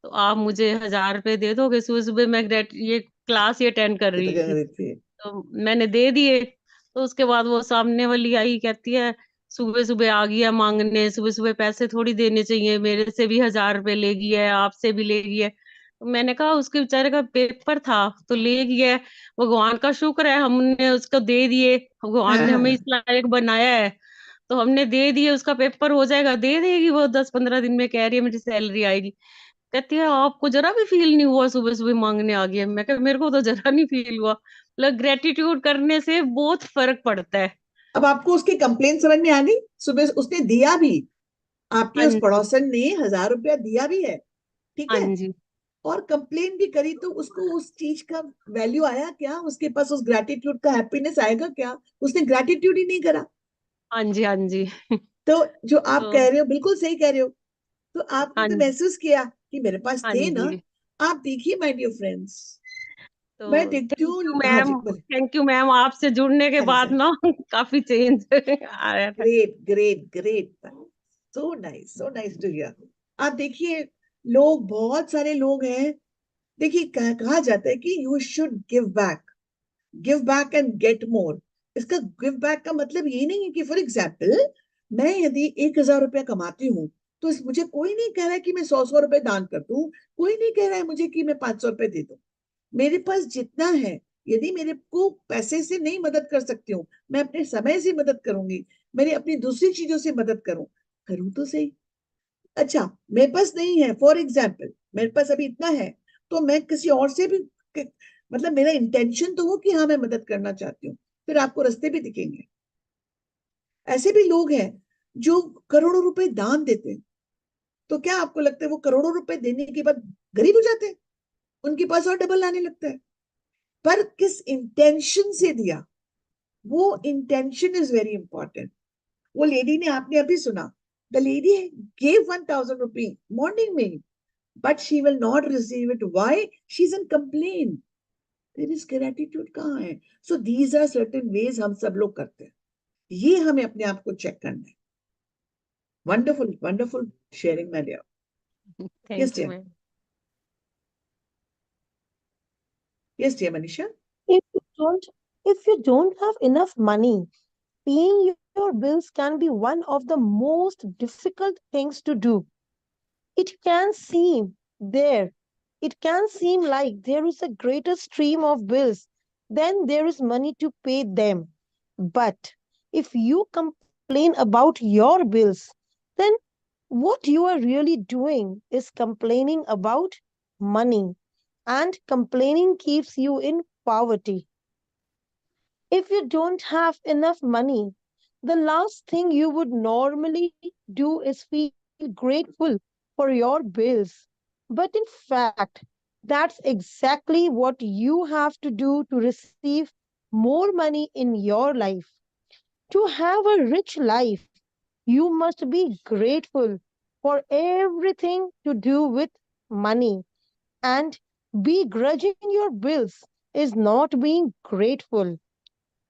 तो आप मुझे 1,000 रुपए दे दोगे. सुबह सुबह मैं ये क्लास ही अटेंड कर ये तो रही क्या थी, कर थे? तो मैंने दे दिए. तो उसके बाद वो सामने वाली आई, कहती है सुबह सुबह आ गई है मांगने, सुबह सुबह पैसे थोड़ी देने चाहिए, मेरे से भी 1,000 रुपए ले गई है, आपसे भी ले गई है. तो मैंने कहा उसके बेचारे का पेपर था तो ले गया है, भगवान का शुक्र है हमने उसको दे दिए, भगवान हाँ, ने हमें हाँ. इस लायक बनाया है, तो हमने दे दिए, उसका पेपर हो जाएगा, दे देगी वो 10-15 दिन में, कह रही है मेरी सैलरी आएगी. कहती है आपको जरा भी फील नहीं हुआ सुबह सुबह मांगने आ गया? मैं कहा मेरे को तो जरा नहीं फील हुआ. मतलब ग्रेटिट्यूड करने से बहुत फर्क पड़ता है. अब आपको उसकी कंप्लेन समझ में आ गई? सुबह उसने दिया भी, आपके हाँ उस जी, पड़ोसन ने 1,000 रुपया दिया भी है, ठीक हाँ है, जी, और कंप्लेन भी करी, तो उसको उस चीज का वैल्यू आया क्या? उसके पास उस ग्रेटिट्यूड का हैप्पीनेस आएगा क्या? उसने ग्रेटिट्यूड ही नहीं करा. हाँ जी, हाँ जी. तो जो आप तो कह रहे हो बिल्कुल सही कह रहे हो. तो आपने हाँ तो जी, महसूस किया कि मेरे पास हाँ थे ना. जी. आप देखिए माय डियर फ्रेंड्स, मैं तो देखती थैंक हूँ. यू हाँ जी, मैम, बोले. थैंक यू मैम, आपसे जुड़ने के हाँ जी बाद सर. ना काफी चेंज आया था. Great, great, great. So nice to hear. आप देखिए, लोग, बहुत सारे लोग हैं. देखिए, कहा जाता है कि you should give back and get more. इसका गिव बैक का मतलब ये नहीं है कि, फॉर एग्जाम्पल, मैं यदि 1,000 रुपया कमाती हूँ, तो मुझे कोई नहीं कह रहा है कि मैं 100 रुपए दान कर दूं. कोई नहीं कह रहा है मुझे कि मैं 500 रुपए दे दूं. मेरे पास जितना है, यदि मेरे को पैसे से नहीं मदद कर सकती हूँ, मैं अपने समय से मदद करूंगी, मेरी अपनी दूसरी चीजों से मदद करूं तो सही. अच्छा, मेरे पास नहीं है, फॉर एग्जाम्पल मेरे पास अभी इतना है, तो मैं किसी और से भी, मतलब मेरा इंटेंशन तो हो कि हाँ मैं मदद करना चाहती हूँ, फिर आपको रास्ते भी दिखेंगे. ऐसे भी लोग हैं जो करोड़ों रुपए दान देते हैं. तो क्या आपको लगता है वो करोड़ों रुपए देने के बाद गरीब हो जाते हैं? उनके पास और डबल आने लगता है. पर किस इंटेंशन से दिया, वो इंटेंशन इज वेरी इंपॉर्टेंट. वो लेडी ने, आपने अभी सुना, the lady gave 1,000 rupee morning में, but she will not receive it. Why? She's in complaint. There is gratitude कहाँ है? So these are certain ways हम सब लोग करते हैं. ये हमें अपने आप को चेक करना है. Wonderful, wonderful sharing, my dear. Yes, thank you dear. Ma'am. Yes, dear Manisha. If you don't, if you don't have enough money, paying your bills can be one of the most difficult things to do. It can seem there. It can seem like there is a greater stream of bills then there is money to pay them. But if you complain about your bills, then what you are really doing is complaining about money, and complaining keeps you in poverty. If you don't have enough money, the last thing you would normally do is feel grateful for your bills. But in fact, that's exactly what you have to do to receive more money in your life. To have a rich life, you must be grateful for everything to do with money. And begrudging your bills is not being grateful.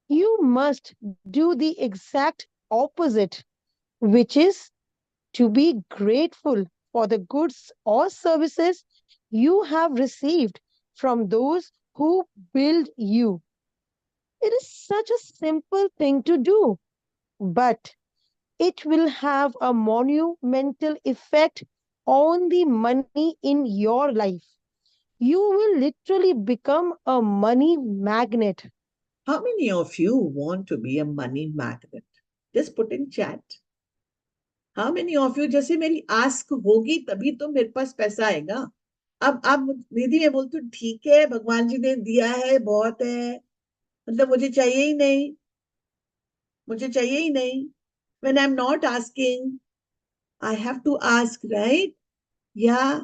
You must do the exact opposite, which is to be grateful for the goods or services you have received from those who build you. It is such a simple thing to do, but it will have a monumental effect on the money in your life. You will literally become a money magnet. How many of you want to be a money magnet? Just put in chat. How many of you, जैसे मेरी ask होगी तभी तो मेरे पास पैसा आएगा. अब निधि मैं बोलती हूँ ठीक है, भगवान जी ने दिया है, बहुत है, मतलब मुझे चाहिए ही नहीं, मुझे चाहिए ही नहीं. When I'm not asking, I have to ask, right? Yeah.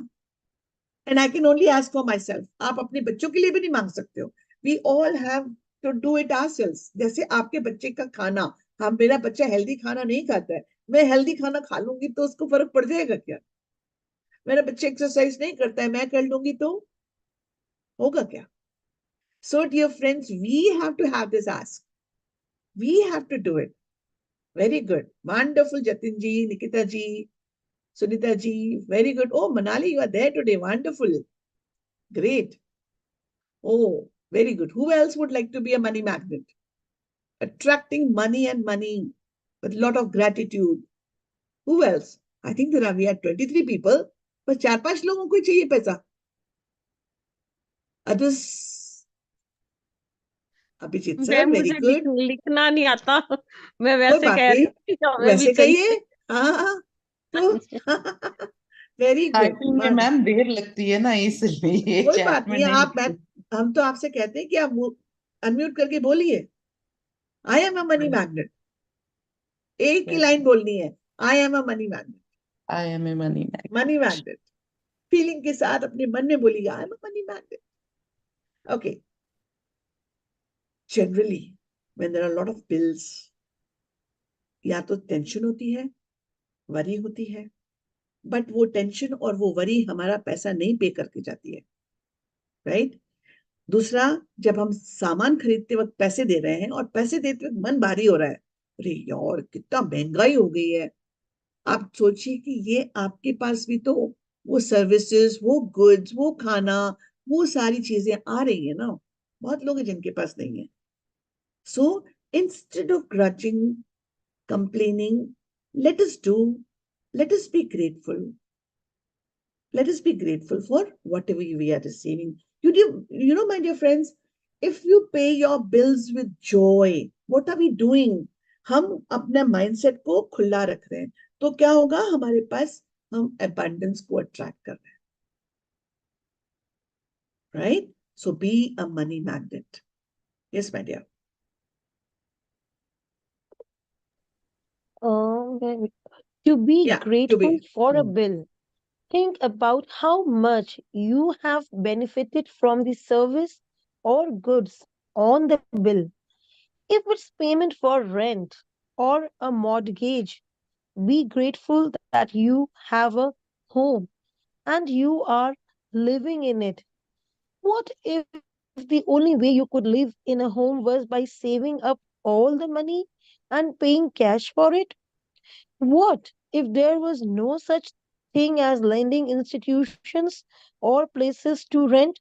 And I can only ask for myself. आप अपने बच्चों के लिए भी नहीं मांग सकते हो. We all have to do it ourselves. जैसे आपके बच्चे का खाना, हम मेरा बच्चा हेल्दी खाना नहीं खाता है, मैं हेल्दी खाना खा लूंगी तो उसको फर्क पड़ जाएगा क्या? मेरा बच्चा एक्सरसाइज नहीं करता है, मैं कर लूंगी तो होगा क्या? So dear friends, we have to have this ask. We have to do it. Very good. Wonderful, Jatin ji, Nikita ji, Sunita ji. Very good. Oh, Manali, you are there today. Wonderful. Great. Oh, very good. Who else would like to be a money magnet? Attracting money and money with a lot of gratitude. Who else? I think we are 23 people. बस 4-5 लोगों को ही चाहिए पैसा. Others, Abhijit sir, ma'am very मुझे good. लिखना नहीं आता, मैं कोई वैसे बात कह रही नहीं, हूँ कि हमें भी वैसे चाहिए. कहिए. हाँ, तो वेरी गुड. टाइपिंग में मैम देर लगती है ना, इसलिए कोई चैट बात में नहीं, नहीं आप लिखते. हम तो आपसे कहते हैं कि आप अनम्यूट करके बोलिए. I am a money magnet. एक ही लाइन बोलनी है. I am a money magnet. I am a money man. Money magnet. Feeling के साथ अपने मन में बोलिए, I am a money magnet. Okay. Generally when there are lot of bills, या तो टेंशन होती है, वरी होती है, बट वो टेंशन और वो वरी हमारा पैसा नहीं पे करके जाती है, राइट? दूसरा, जब हम सामान खरीदते वक्त पैसे दे रहे हैं और पैसे देते वक्त मन भारी हो रहा है, अरे यार कितना महंगाई हो गई है. आप सोचिए कि ये आपके पास भी तो वो सर्विसेज, वो गुड्स, वो खाना, वो सारी चीजें आ रही है ना. बहुत लोग हैं जिनके पास नहीं है. So instead of grudging, complaining, let us be grateful. Let us be grateful for whatever we are receiving. You know, my dear friends, if you pay your bills with joy, what are we doing? हम अपना mindset को खुला रख रहे हैं, तो क्या होगा हमारे पास? हम abundance को अट्रैक्ट कर रहे हैं, right? So be a money magnet. Yes, my dear. To be Yeah, to grateful be. for a bill, think about how much you have benefited from the service or goods on the bill. If it's payment for rent or a mortgage, be grateful that you have a home and you are living in it. What if the only way you could live in a home was by saving up all the money and paying cash for it? What if there was no such thing as lending institutions or places to rent?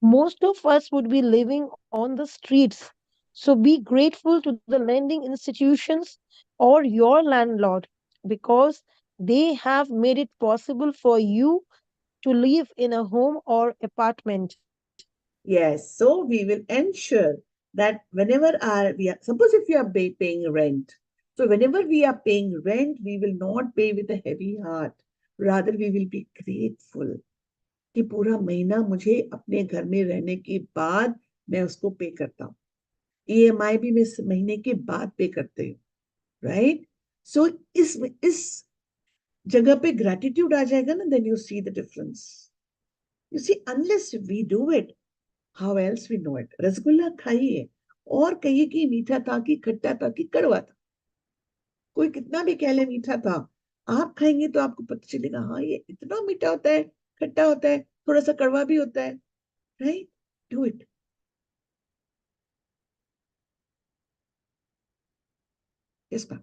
Most of us would be living on the streets. So be grateful to the lending institutions or your landlord, because they have made it possible for you to live in a home or apartment. Yes, so we will ensure that whenever suppose if you are paying rent, so whenever we are paying rent, we will not pay with a heavy heart. Rather, we will be grateful कि पूरा महीना मुझे अपने घर में रहने के बाद मैं उसको पे करता हूँ. EMI भी मैं इस महीने के बाद पे करते हूँ, राइट? सो इस जगह पे ग्रेटिट्यूड आ जाएगा ना, then you see the difference. You see, unless we do it, how else we know it? Rasgulla खाइए और कहिए कि मीठा था कि खट्टा था कि कड़वा था. कोई कितना भी कह ले मीठा था, आप खाएंगे तो आपको पता चलेगा हाँ ये इतना मीठा होता है, खट्टा होता है, थोड़ा सा कड़वा भी होता है, right? Do it. Yes ma'am.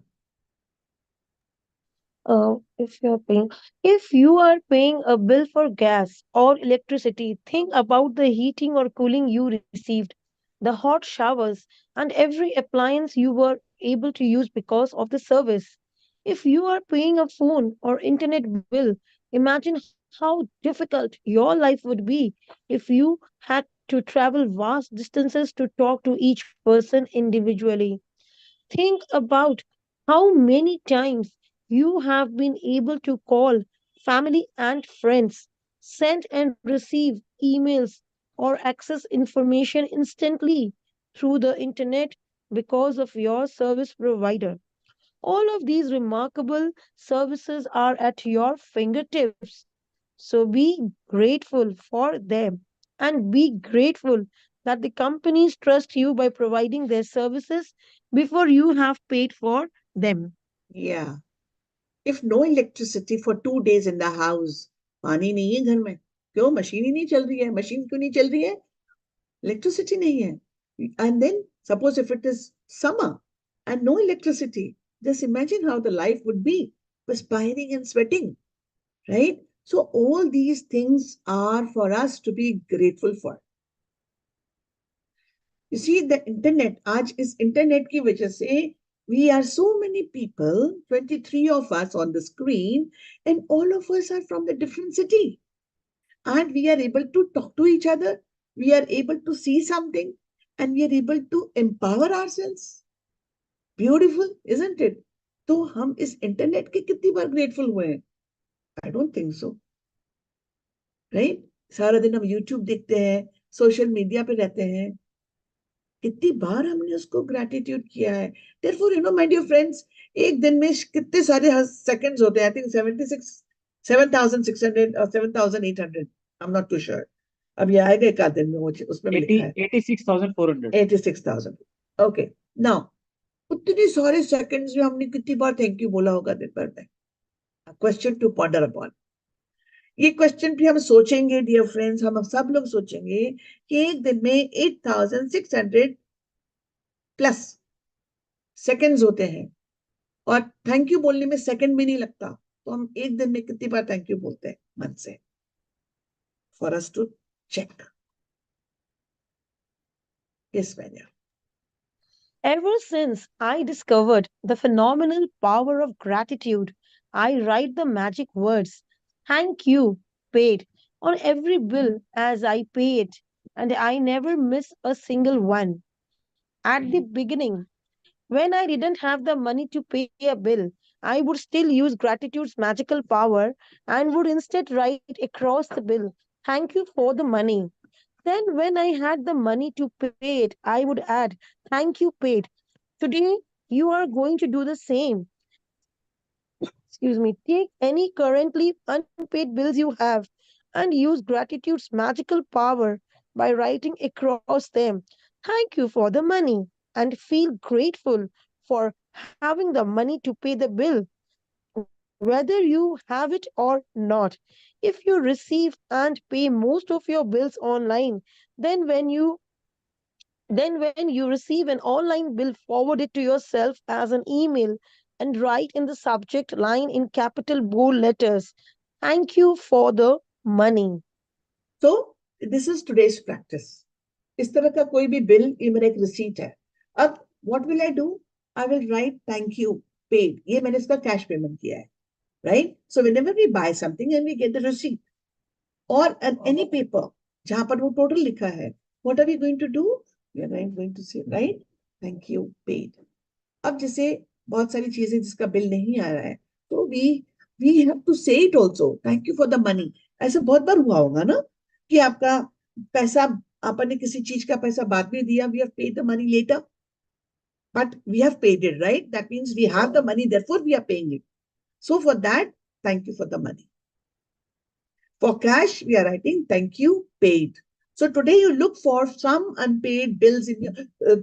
If you are paying a bill for gas or electricity, think about the heating or cooling you received, the hot showers, and every appliance you were able to use because of the service. If you are paying a phone or internet bill, imagine how difficult your life would be if you had to travel vast distances to talk to each person individually. Think about how many times you have been able to call family and friends, send and receive emails, or access information instantly through the internet because of your service provider. All of these remarkable services are at your fingertips. So be grateful for them and be grateful that the companies trust you by providing their services before you have paid for them. Yeah. If no electricity for 2 days in the house, पानी नहीं है घर में, क्यों? Machine ही नहीं चल रही है. मशीन क्यों नहीं चल रही है? इलेक्ट्रिसिटी नहीं है. And then suppose if it is summer and no electricity, just imagine how the life would be, perspiring and sweating, right? So all these things are for us to be grateful for. You see, the internet, आज इस internet की वजह से we are so many people, 23 of us on the screen, and all of us are from the different city. And we are able to talk to each other. We are able to see something, and we are able to empower ourselves. Beautiful, isn't it? तो हम इस internet के कितनी बार grateful हुए हैं? I don't think so. Right? सारा दिन हम YouTube देखते हैं, सोशल मीडिया पे रहते हैं. कितनी बार हमने उसको ग्रेटिट्यूड किया है. Therefore, you know, my dear friends, एक दिन में कितने सारे सेकंड्स होते हैं? I think 7,600 or 7,800. I'm not too sure. अब ये आएगा एक आध दिन में, मुझे उसमें भी लिखा है 86,400. 86,000. Okay. Now, उतने सारे सेकंड्स में हमने कितनी बार थैंक यू बोला होगा दिन भर में? Question to ponder upon. ये क्वेश्चन भी हम सोचेंगे डियर फ्रेंड्स, हम सब लोग सोचेंगे कि एक दिन में 8,600 प्लस सेकंड्स होते हैं और थैंक यू बोलने में सेकंड भी नहीं लगता, तो हम एक दिन में कितनी बार थैंक यू बोलते हैं मन से? For us to check. Yes, Vanya. Ever since I discovered the phenomenal power of gratitude, I write the magic words, thank you, paid, on every bill as I pay it, and I never miss a single one. At the beginning, when I didn't have the money to pay a bill, I would still use gratitude's magical power and would instead write across the bill, thank you for the money. Then, when I had the money to pay it, I would add, thank you, paid. Today, you are going to do the same. Excuse me. Take any currently unpaid bills you have and use gratitude's magical power by writing across them, thank you for the money, and feel grateful for having the money to pay the bill, whether you have it or not. If you receive and pay most of your bills online, then when you receive an online bill, forward it to yourself as an email and write in the subject line in capital bold letters, thank you for the money. So this is today's practice. इस तरह का कोई भी bill, ये मेरा एक receipt है. अब what will I do? I will write thank you, paid. ये मैंने इसका कैश पेमेंट किया है, right? So whenever we buy something and we get the receipt or any paper जहां पर वो टोटल लिखा है, what are we going to do? We are going to say, right, thank you, paid. अब जैसे बहुत सारी चीजें जिसका बिल नहीं आ रहा है, तो we have to say it also, thank you for the money. ऐसा बहुत बार हुआ होगा ना कि आपका पैसा, आपने किसी चीज का पैसा बाद में दिया, we have paid the money later, but we have paid it, right? That means we have the money, therefore we are paying it. So for that, thank you for the money. For cash, we are writing thank you, paid. So today you look for some unpaid bills in your,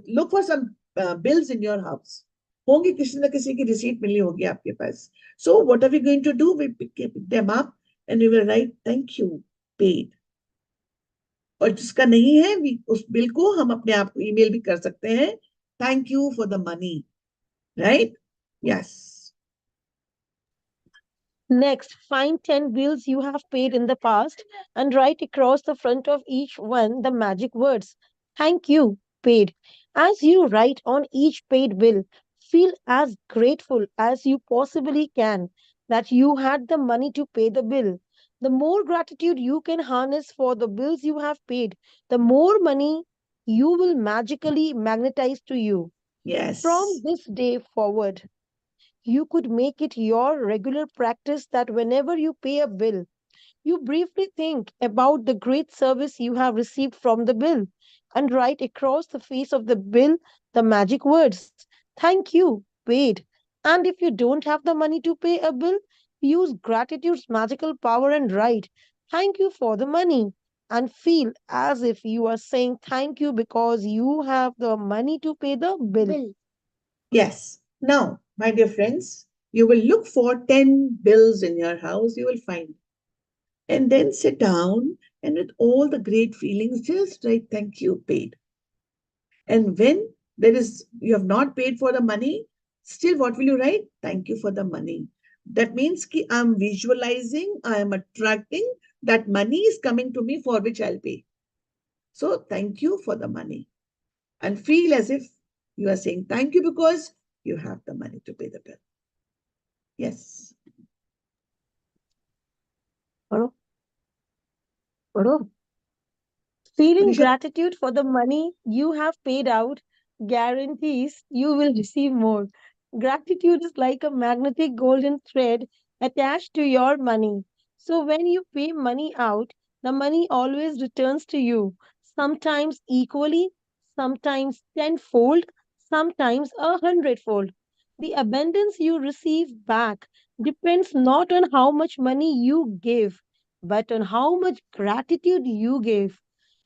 look for some bills in your house. होंगे किसी न किसी की receipt मिली होगी आपके पास. So what are we going to do? We pick them up and we will write thank you, paid. और जिसका नहीं है, उस बिल को हम अपने आप को ईमेल भी कर सकते हैं. Thank you for the money, right? Yes. Next, find 10 bills you have paid in the past and write across the front of each one the magic words. Thank you, paid. As you write on each paid bill, feel as grateful as you possibly can that you had the money to pay the bill. The more gratitude you can harness for the bills you have paid, the more money you will magically magnetize to you. Yes. From this day forward, you could make it your regular practice that whenever you pay a bill, you briefly think about the great service you have received from the bill and write across the face of the bill the magic words, thank you, paid. And if you don't have the money to pay a bill, use gratitude's magical power and write, thank you for the money. And feel as if you are saying thank you because you have the money to pay the bill. Yes. Now, my dear friends, you will look for 10 bills in your house, you will find. And then sit down and with all the great feelings, just write thank you, paid. And when you have not paid for the money, still what will you write? Thank you for the money. That means ki I'm visualizing, I am attracting that money is coming to me for which I'll pay. So thank you for the money. And feel as if you are saying thank you because you have the money to pay the bill. Yes. Feeling Manisha, gratitude for the money you have paid out guarantees you will receive more. Gratitude is like a magnetic golden thread attached to your money. So when you pay money out, the money always returns to you, sometimes equally, sometimes tenfold, sometimes 100-fold. The abundance you receive back depends not on how much money you give, but on how much gratitude you give.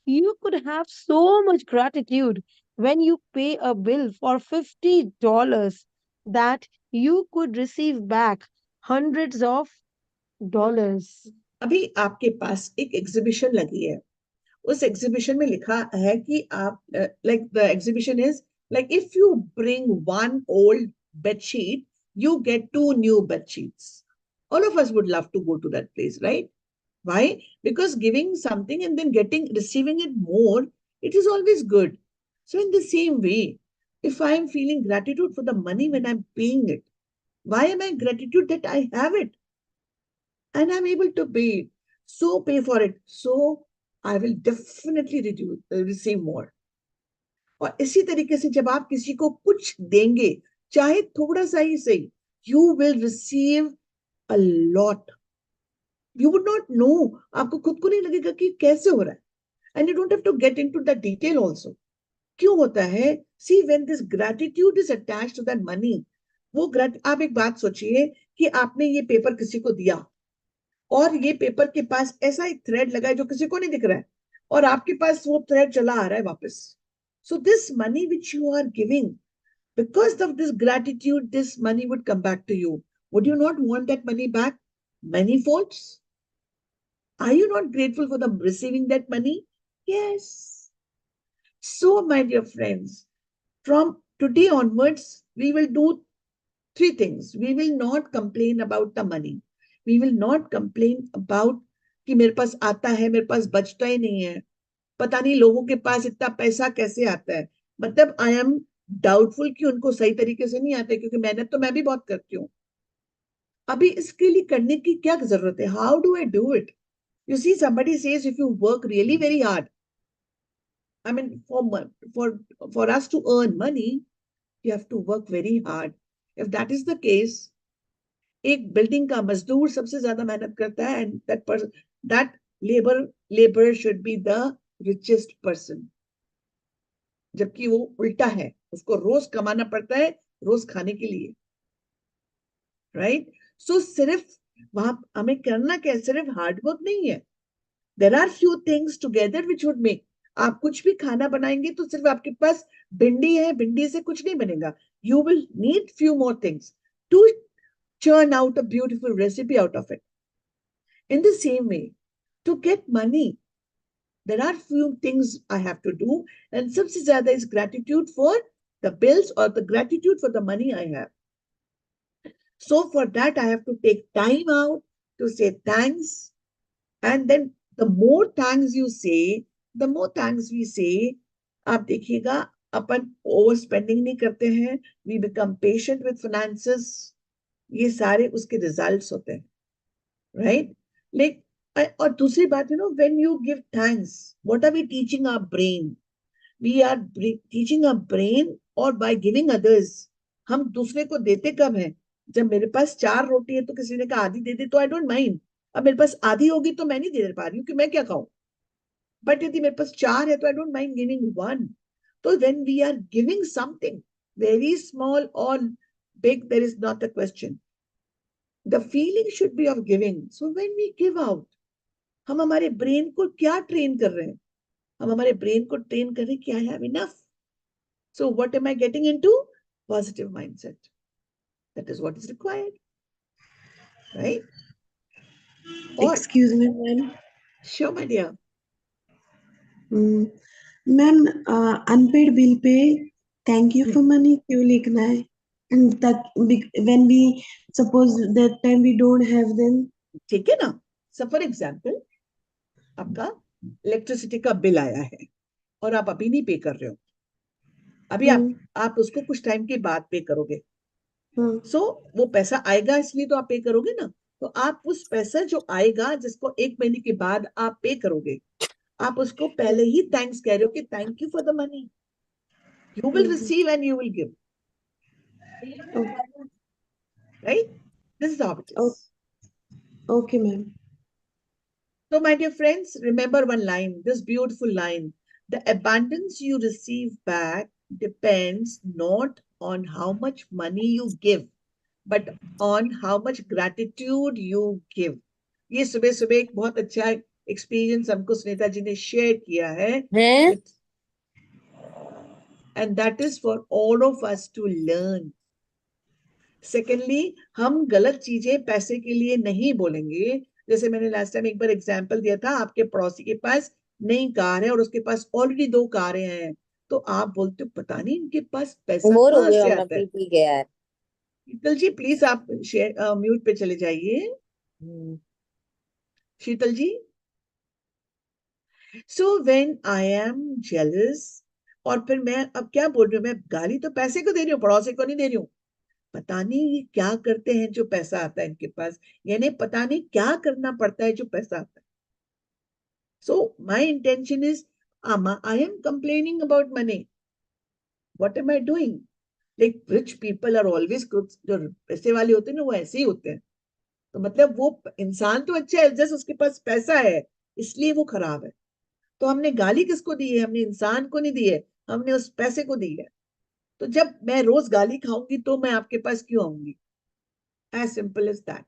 You could have so much gratitude when you pay a bill for $50 that you could receive back hundreds of dollars. अभी आपके पास एक exhibition लगी है. उस exhibition में लिखा है कि आप like the exhibition is like if you bring one old bed sheet, you get 2 new bed sheets. All of us would love to go to that place, right? Why? Because giving something and then receiving it more, it is always good. So in the same way, if I am feeling gratitude for the money when I'm paying it, why am I gratitude that I have it? And I'm able to pay it. So pay for it. So I will definitely receive more. और इसी तरीके से जब आप किसी को कुछ देंगे, चाहे थोड़ा सा ही सही, you will receive a lot. You would not know. आपको खुद को नहीं लगेगा कि कैसे हो रहा है. And you don't have to get into the detail also. क्यों होता है? See, when this gratitude is attached to that money, आप एक बात सोचिए कि आपने ये पेपर किसी को दिया और ये पेपर के पास ऐसा एक थ्रेड लगा है जो किसी को नहीं दिख रहा है और आपके पास वो थ्रेड चला आ रहा है वापस. So this money which you are giving, because of this gratitude, this money would come back to you. Would you not want that money back? Many folds? Are you not grateful for the receiving that money? Yes. So, my dear friends, from today onwards, we will do 3 things. We will not complain about the money. We will not complain about कि मेरे पास आता है, मेरे पास बचता ही नहीं है. पता नहीं लोगों के पास इतना पैसा कैसे आता है. मतलब I am doubtful कि उनको सही तरीके से नहीं आता है, क्योंकि मेहनत तो मैं भी बहुत करती हूँ. अभी इसके लिए करने की क्या जरूरत है? How do I do it? You see, somebody says if you work really very hard, I mean, for us to earn money, you have to work very hard. If that is the case, एक building का मजदूर सबसे ज्यादा मेहनत करता है, and that laborer should be the richest person. जबकि वो उल्टा है, उसको रोज कमाना पड़ता है रोज खाने के लिए, राइट? सो सिर्फ वहां हमें करना क्या है, सिर्फ हार्ड वर्क नहीं है. There are few things together which would make. आप कुछ भी खाना बनाएंगे तो सिर्फ आपके पास भिंडी है, भिंडी से कुछ नहीं बनेगा. You will need few more things to churn out a beautiful recipe out of it. In the same way, to get money, there are few things I have to do, and सबसे ज्यादा is gratitude for the bills or the gratitude for the money I have. So for that, I have to take time out to say thanks, and then the more thanks you say, the more thanks we say. आप देखिएगा अपन over spending नहीं करते हैं, we become patient with finances. ये सारे उसके results होते हैं, राइट? लाइक और दूसरी बात, when you give thanks, what are we teaching our brain? We are teaching our brain, और बाय गिविंग अदर्स, हम दूसरे को देते कब है? जब मेरे पास 4 रोटी है तो किसी ने कहा आधी दे दे तो आई डोंट माइंड. अब मेरे पास आधी होगी तो मैं नहीं दे पा रही हूँ कि मैं क्या खाऊं, बट यदि मेरे पास 4 है तो आई डोंट माइंड गिविंग 1. तो when we are giving something very small और big, there is not a question. The feeling should be of giving. So when we give out, हम हमारे ब्रेन को क्या ट्रेन कर रहे हैं? हम हमारे ब्रेन को ट्रेन कर रहे हैं कि I have enough. So what am I getting into? Positive mindset. That is what is required, right? Or, Excuse me, ma'am. sure, my dear. Ma'am, unpaid bill पे थैंक यू फॉर मनी क्यों लिखना है? And that when we suppose that time we don't have them. ठीक है ना? So for example, आपका electricity का bill आया है और आप अभी नहीं पे कर रहे हो. अभी आप उसको कुछ टाइम के बाद पे करोगे. सो वो पैसा आएगा इसलिए तो आप पे करोगे ना. तो आप उस पैसा जो आएगा, जिसको 1 महीने के बाद आप पे करोगे, आप उसको पहले ही थैंक्स कह रहे हो कि thank you for the money. You will receive and you will give, right? This is how it is. Okay, ma'am. So my dear friends, remember one line, this beautiful line: the abundance you receive back depends not on how much money you give, but on how much gratitude you give. ये सुबह सुबह एक बहुत अच्छा experience हमको सुनीता जी ने share किया है, and that is for all of us to learn. Secondly, हम गलत चीजें पैसे के लिए नहीं बोलेंगे. जैसे मैंने लास्ट टाइम एक बार एग्जांपल दिया था, आपके पड़ोसी के पास नई कार है और उसके पास ऑलरेडी 2 कारें हैं, तो आप बोलते हो पता नहीं इनके पास पैसा कहाँ से आता है. शीतल जी प्लीज आप म्यूट पे चले जाइए. Sheetal ji. So when I am jealous, और फिर मैं अब क्या बोल रही हूँ, मैं गाली तो पैसे को दे रही हूँ, पड़ोसी को नहीं दे रही हूँ. पता नहीं ये क्या करते हैं जो पैसा आता है इनके पास, यानी पता नहीं क्या करना पड़ता है जो पैसा आता है. So my intention is, I am complaining about money. What am I doing? Like rich people are always crooks. जो पैसे वाले होते हैं ना, वो ऐसे ही होते हैं. तो मतलब वो इंसान तो अच्छा है, जस्ट उसके पास पैसा है इसलिए वो खराब है. तो हमने गाली किसको दी है? हमने इंसान को नहीं दी है, हमने उस पैसे को दी है. तो जब मैं रोज गाली खाऊंगी तो मैं आपके पास क्यों आऊंगी? As simple as that.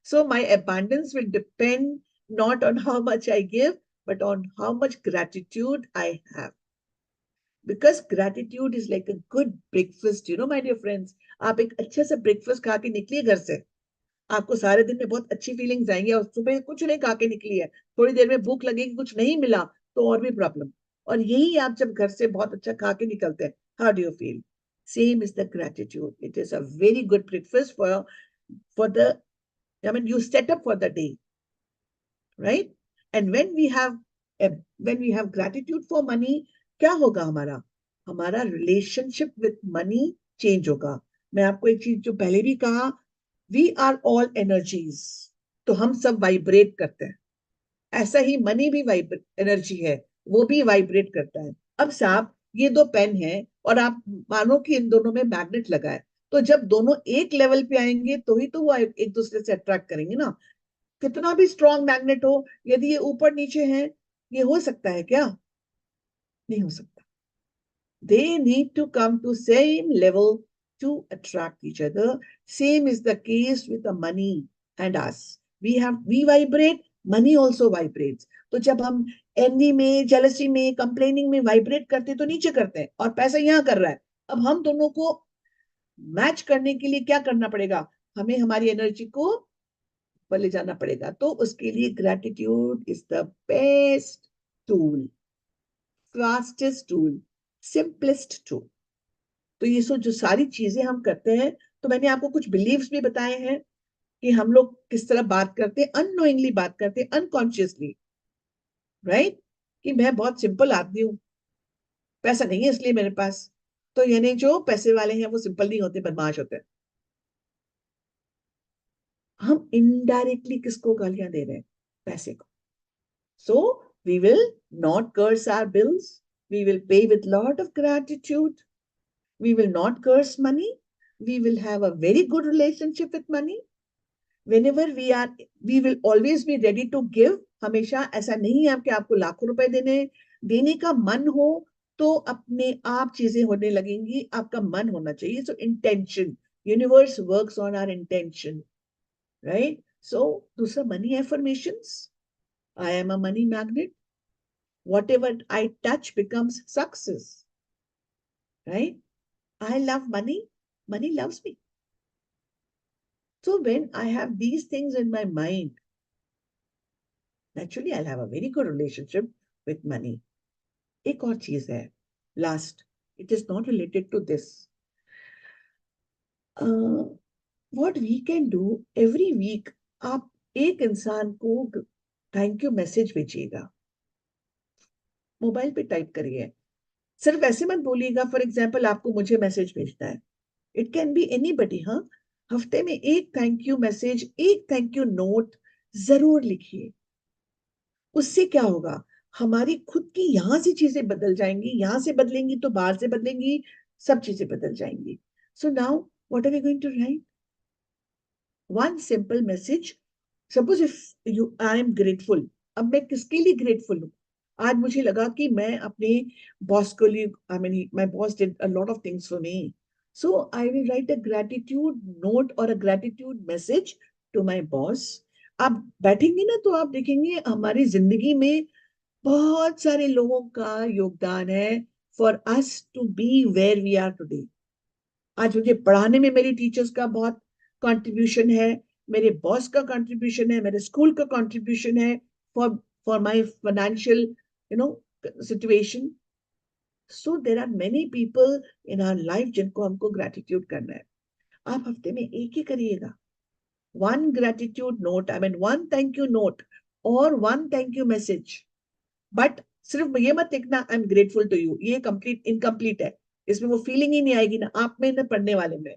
So my abundance will depend not on how much I give, but on how much gratitude I have. Because gratitude is like a good breakfast, my dear friends. आप एक अच्छे से breakfast खा के निकलिए घर से, आपको सारे दिन में बहुत अच्छी फीलिंग्स आएंगी. और सुबह कुछ नहीं खा के निकली है, थोड़ी देर में भूख लगेगी, कुछ नहीं मिला तो और भी प्रॉब्लम. और यही आप जब घर से बहुत अच्छा खा के निकलते हैं, how do you feel? Same is the gratitude. It is a very good breakfast for the, you set up for the day, right? And when we have gratitude for money, क्या होगा? हमारा relationship with money change होगा. मैं आपको एक चीज जो पहले भी कहा, we are all energies. तो हम सब वाइब्रेट करते हैं. ऐसा ही मनी भी एनर्जी है, वो भी वाइब्रेट करता है। अब साहब ये दो पेन है और आप मानो कि इन दोनों में मैग्नेट लगा है, तो जब दोनों एक लेवल पे आएंगे तो ही तो वो एक दूसरे से अट्रैक्ट करेंगे ना। कितना भी स्ट्रॉन्ग मैग्नेट हो, यदि ये ऊपर नीचे है, ये हो सकता है क्या? नहीं हो सकता। They need to come to same level to attract each other. Same is the case with the money and us. We vibrate, money also vibrates. तो जब हम envy में, jealousy में, complaining में vibrate करते तो नीचे करते हैं और पैसा यहाँ कर रहा है। अब हम दोनों को मैच करने के लिए क्या करना पड़ेगा? हमें हमारी एनर्जी को ऊपर ले जाना पड़ेगा। तो उसके लिए gratitude is the best tool, fastest tool, simplest tool. तो ये जो सारी चीजें हम करते हैं, तो मैंने आपको कुछ बिलीव्स भी बताए हैं कि हम लोग किस तरह बात करते हैं, अननोइंगली बात करते हैं, अनकॉन्शियसली, राइट? कि मैं बहुत सिंपल आदमी हूं, पैसा नहीं है इसलिए मेरे पास। तो यानी जो पैसे वाले हैं वो सिंपल नहीं होते, बदमाश होते हैं। हम इनडायरेक्टली किसको गालियां दे रहे हैं? पैसे को। So we will not curse our bills, we will pay with lot of gratitude, we will not curse money, we will have a very good relationship with money. Whenever we will always be ready to give. हमेशा ऐसा नहीं है कि आपको लाखों रुपए देने का मन हो तो अपने आप चीजें होने लगेंगी, आपका मन होना चाहिए। So intention, universe works on our intention, right? So दूसरा money affirmations, I am a money magnet, whatever I touch becomes success, right? I love money, money loves me. So when I have these things in my mind, naturally I'll have a very good relationship with money. एक और चीज है, last, it is not related to this. What we can do every week, आप एक इंसान को thank you message भेजिएगा, mobile पे टाइप करिए। सिर्फ ऐसे मत बोलिएगा, फॉर एग्जाम्पल आपको मुझे मैसेज भेजना है, इट कैन बी एनीबडी। हाँ, हफ्ते में एक थैंक यू मैसेज, एक थैंक यू नोट जरूर लिखिए। उससे क्या होगा? हमारी खुद की यहां से चीजें बदल जाएंगी, यहां से बदलेंगी तो बाहर से बदलेंगी, सब चीजें बदल जाएंगी। So now what are we going to write? One simple message. Suppose if you I am grateful, अब मैं किसके लिए ग्रेटफुल हूँ? आज मुझे लगा कि मैं अपने बॉस को लिए, I mean my boss did a lot of things for me, so I will write a gratitude note और a gratitude message to my boss. आप बैठेंगे ना तो आप देखेंगे हमारी जिंदगी में बहुत सारे लोगों का योगदान है for us to be where we are today. आज मुझे पढ़ाने में मेरी टीचर्स का बहुत कंट्रीब्यूशन है, मेरे बॉस का कंट्रीब्यूशन है, मेरे स्कूल का कंट्रीब्यूशन है for for my financial situation. So there are many people in our life जिनको हमको ग्रेटिट्यूड करना है। आप हफ्ते में एक ही करिएगा, one gratitude note, I mean one thank you note और one thank you message. But सिर्फ ये मत देखना I am grateful to you, ये कंप्लीट इनकम्प्लीट है, इसमें वो फीलिंग ही नहीं आएगी ना आप में ना पढ़ने वाले में।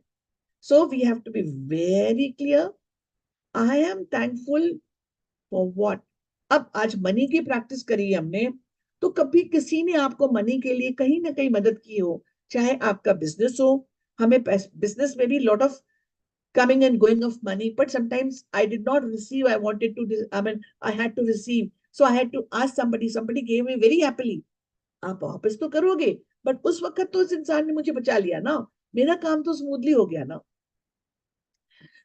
So we have to be very clear, I am thankful for what. अब आज मनी की प्रैक्टिस करी हमने, तो कभी किसी ने आपको मनी के लिए कहीं ना कहीं मदद की हो, चाहे आपका बिजनेस हो, हमें बिजनेस में भी lot of coming and going of money, but sometimes I did not receive, I wanted to, I mean I had to receive, so I had to ask somebody gave me very happily। आप वापस तो करोगे, but उस वक्त तो उस इंसान ने मुझे बचा लिया ना, मेरा काम तो स्मूथली हो गया ना।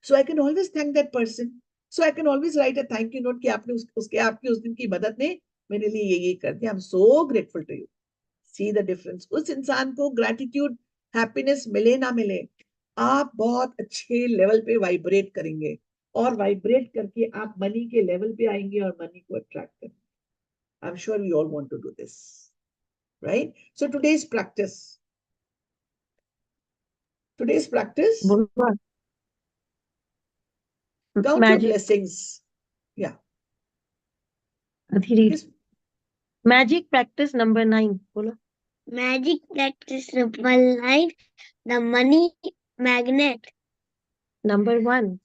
So I can always thank that person, so I can always write a thank you note कि आपने उसके आपकी उस दिन की मदद ने मेरे लिए ये कर दिया, I am so grateful to you. See the difference. उस इंसान को ग्रेटिट्यूड हैप्पीनेस मिले ना मिले, आप बहुत अच्छे लेवल पे वाइब्रेट करेंगे और वाइब्रेट करके आप मनी के लेवल पे आएंगे और मनी को अट्रैक्ट करेंगे। I am sure we all want to do this, right? So today's practice बोलवा count your magic blessings। Yeah, अधीरी please। मैजिक प्रैक्टिस नंबर 9 बोलो। Magic practice number 9, the money magnet. Number 1,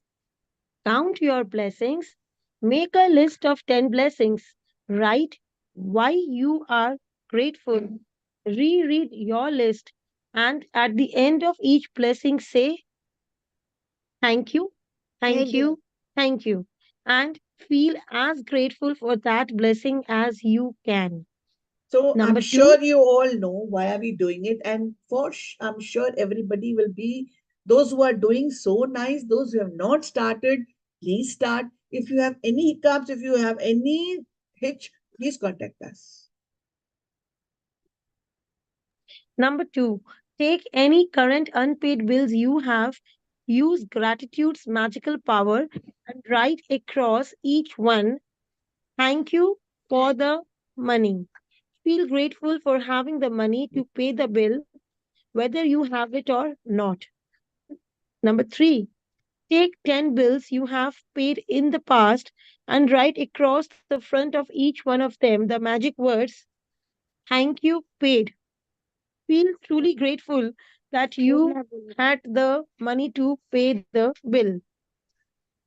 count your blessings. Make a list of 10 blessings. Write why you are grateful. Reread your list, and at the end of each blessing, say thank you, thank Thank you, you. thank you, and feel as grateful for that blessing as you can. So I'm Number sure 2, you all know why are we doing it, and I'm sure everybody will be those who are doing so nice, those who have not started, please start. If you have any hiccups, if you have any hitch, please contact us. Number 2, take any current unpaid bills you have, use gratitude's magical power, and write across each one, thank you for the money. Feel grateful for having the money to pay the bill, whether you have it or not. Number 3, take 10 bills you have paid in the past and write across the front of each one of them the magic words, thank you, paid. Feel truly grateful that you had the money to pay the bill.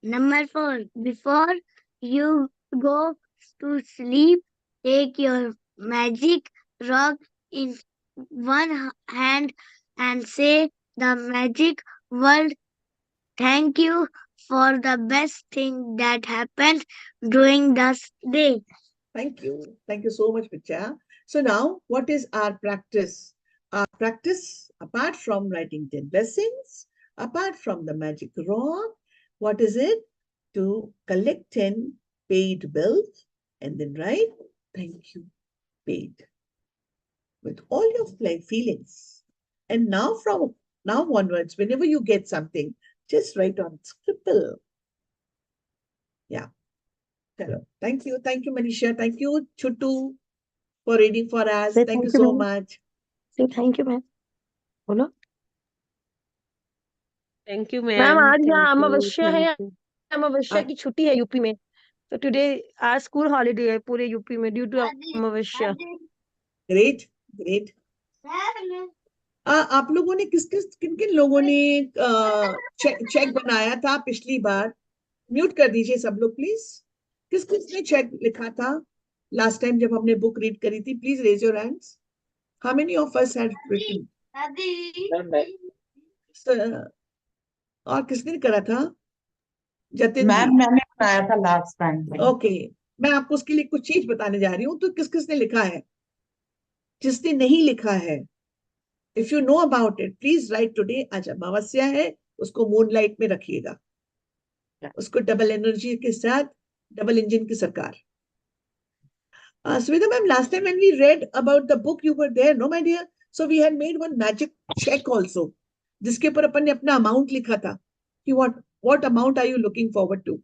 Number 4, before you go to sleep, take your magic rock in one hand and say the magic word, thank you for the best thing that happened during this day. Thank you. Thank you so much, Picha. So now, what is our practice? Our practice, apart from writing 10 blessings, apart from the magic rock, what is it? To collect 10 paid bills and then write, thank you, paid, with all your feelings. And now from now onwards, whenever you get something, just write on scribble. Yeah. Hello. Thank you. Thank you, Manisha. Thank you, Chutu, for reading for us. Say Thank you thank you, so ma'am. much. Say thank you, ma'am. बोलो thank you ma'am, ma'am, आज यहाँ thank you, अमावस्या है, thank you. अमावस्या की छुट्टी है UP में, तो today आज स्कूल हॉलीडे है पूरे यूपी में due to Amavasya. Great great. आप लोगों ने किन किन लोगों ने चेक बनाया था पिछली बार? म्यूट कर दीजिए सब लोग प्लीज। किस किसने चेक लिखा था लास्ट टाइम जब हमने बुक रीड करी थी? Please raise your hands. How many of us had written? और किसने करा था? जतिन जी। मैम मैंने बनाया था लास्ट टाइम। ओके, मैं आपको उसके लिए कुछ चीज बताने जा रही हूँ। तो किस किसने लिखा है? जिसने नहीं लिखा है, if you know about it, please right today. आज अमावस्या है, उसको मूनलाइट में रखिएगा, उसको डबल एनर्जी के साथ, डबल इंजन की सरकार। Sweta ma'am, last time when we read about the book, you were there, no, my dear? So we had made one magic check also, जिसके ऊपर अपन ने अपना अमाउंट लिखा था कि what amount are you looking forward to,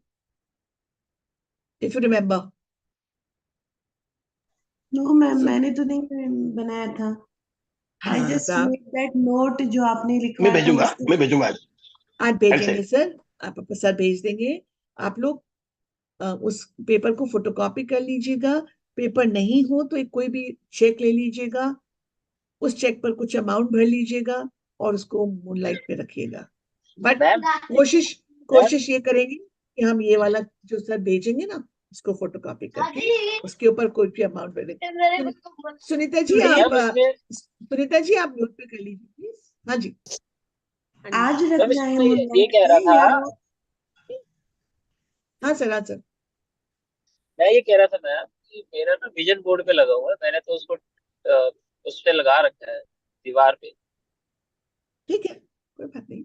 if you remember? No ma'am, मैंने तो नहीं बनाया था। I just made that note जो आपने मैं लिखवाया था भेजूंगा उसको। मैं भेजूंगा आज। आज भेजेंगे सर, आप सर भेज देंगे। आप लोग उस पेपर को फोटोकॉपी कर लीजिएगा। पेपर नहीं हो तो एक कोई भी चेक ले लीजिएगा, उस चेक पर कुछ अमाउंट भर लीजिएगा और उसको मूनलाइट पे रखिएगा। बट कोशिश ये करेंगे कि हम ये वाला जो सर भेजेंगे ना, उसको फोटोकॉपी करके उसके ऊपर कोई भी अमाउंट भरेंगे। सुनीता जी आप म्यूट पे कर लीजिए प्लीज। हाँ जी, आज रखना है मूनलाइट पे या हाँ सर, हाँ सर। मैं ये कह रहा था मैम कि मेरा ना विजन बोर्ड पे लगा हुआ है, मैंने तो उसको उस पे लगा रखा है दीवार पे। ठीक है, कोई बात नहीं।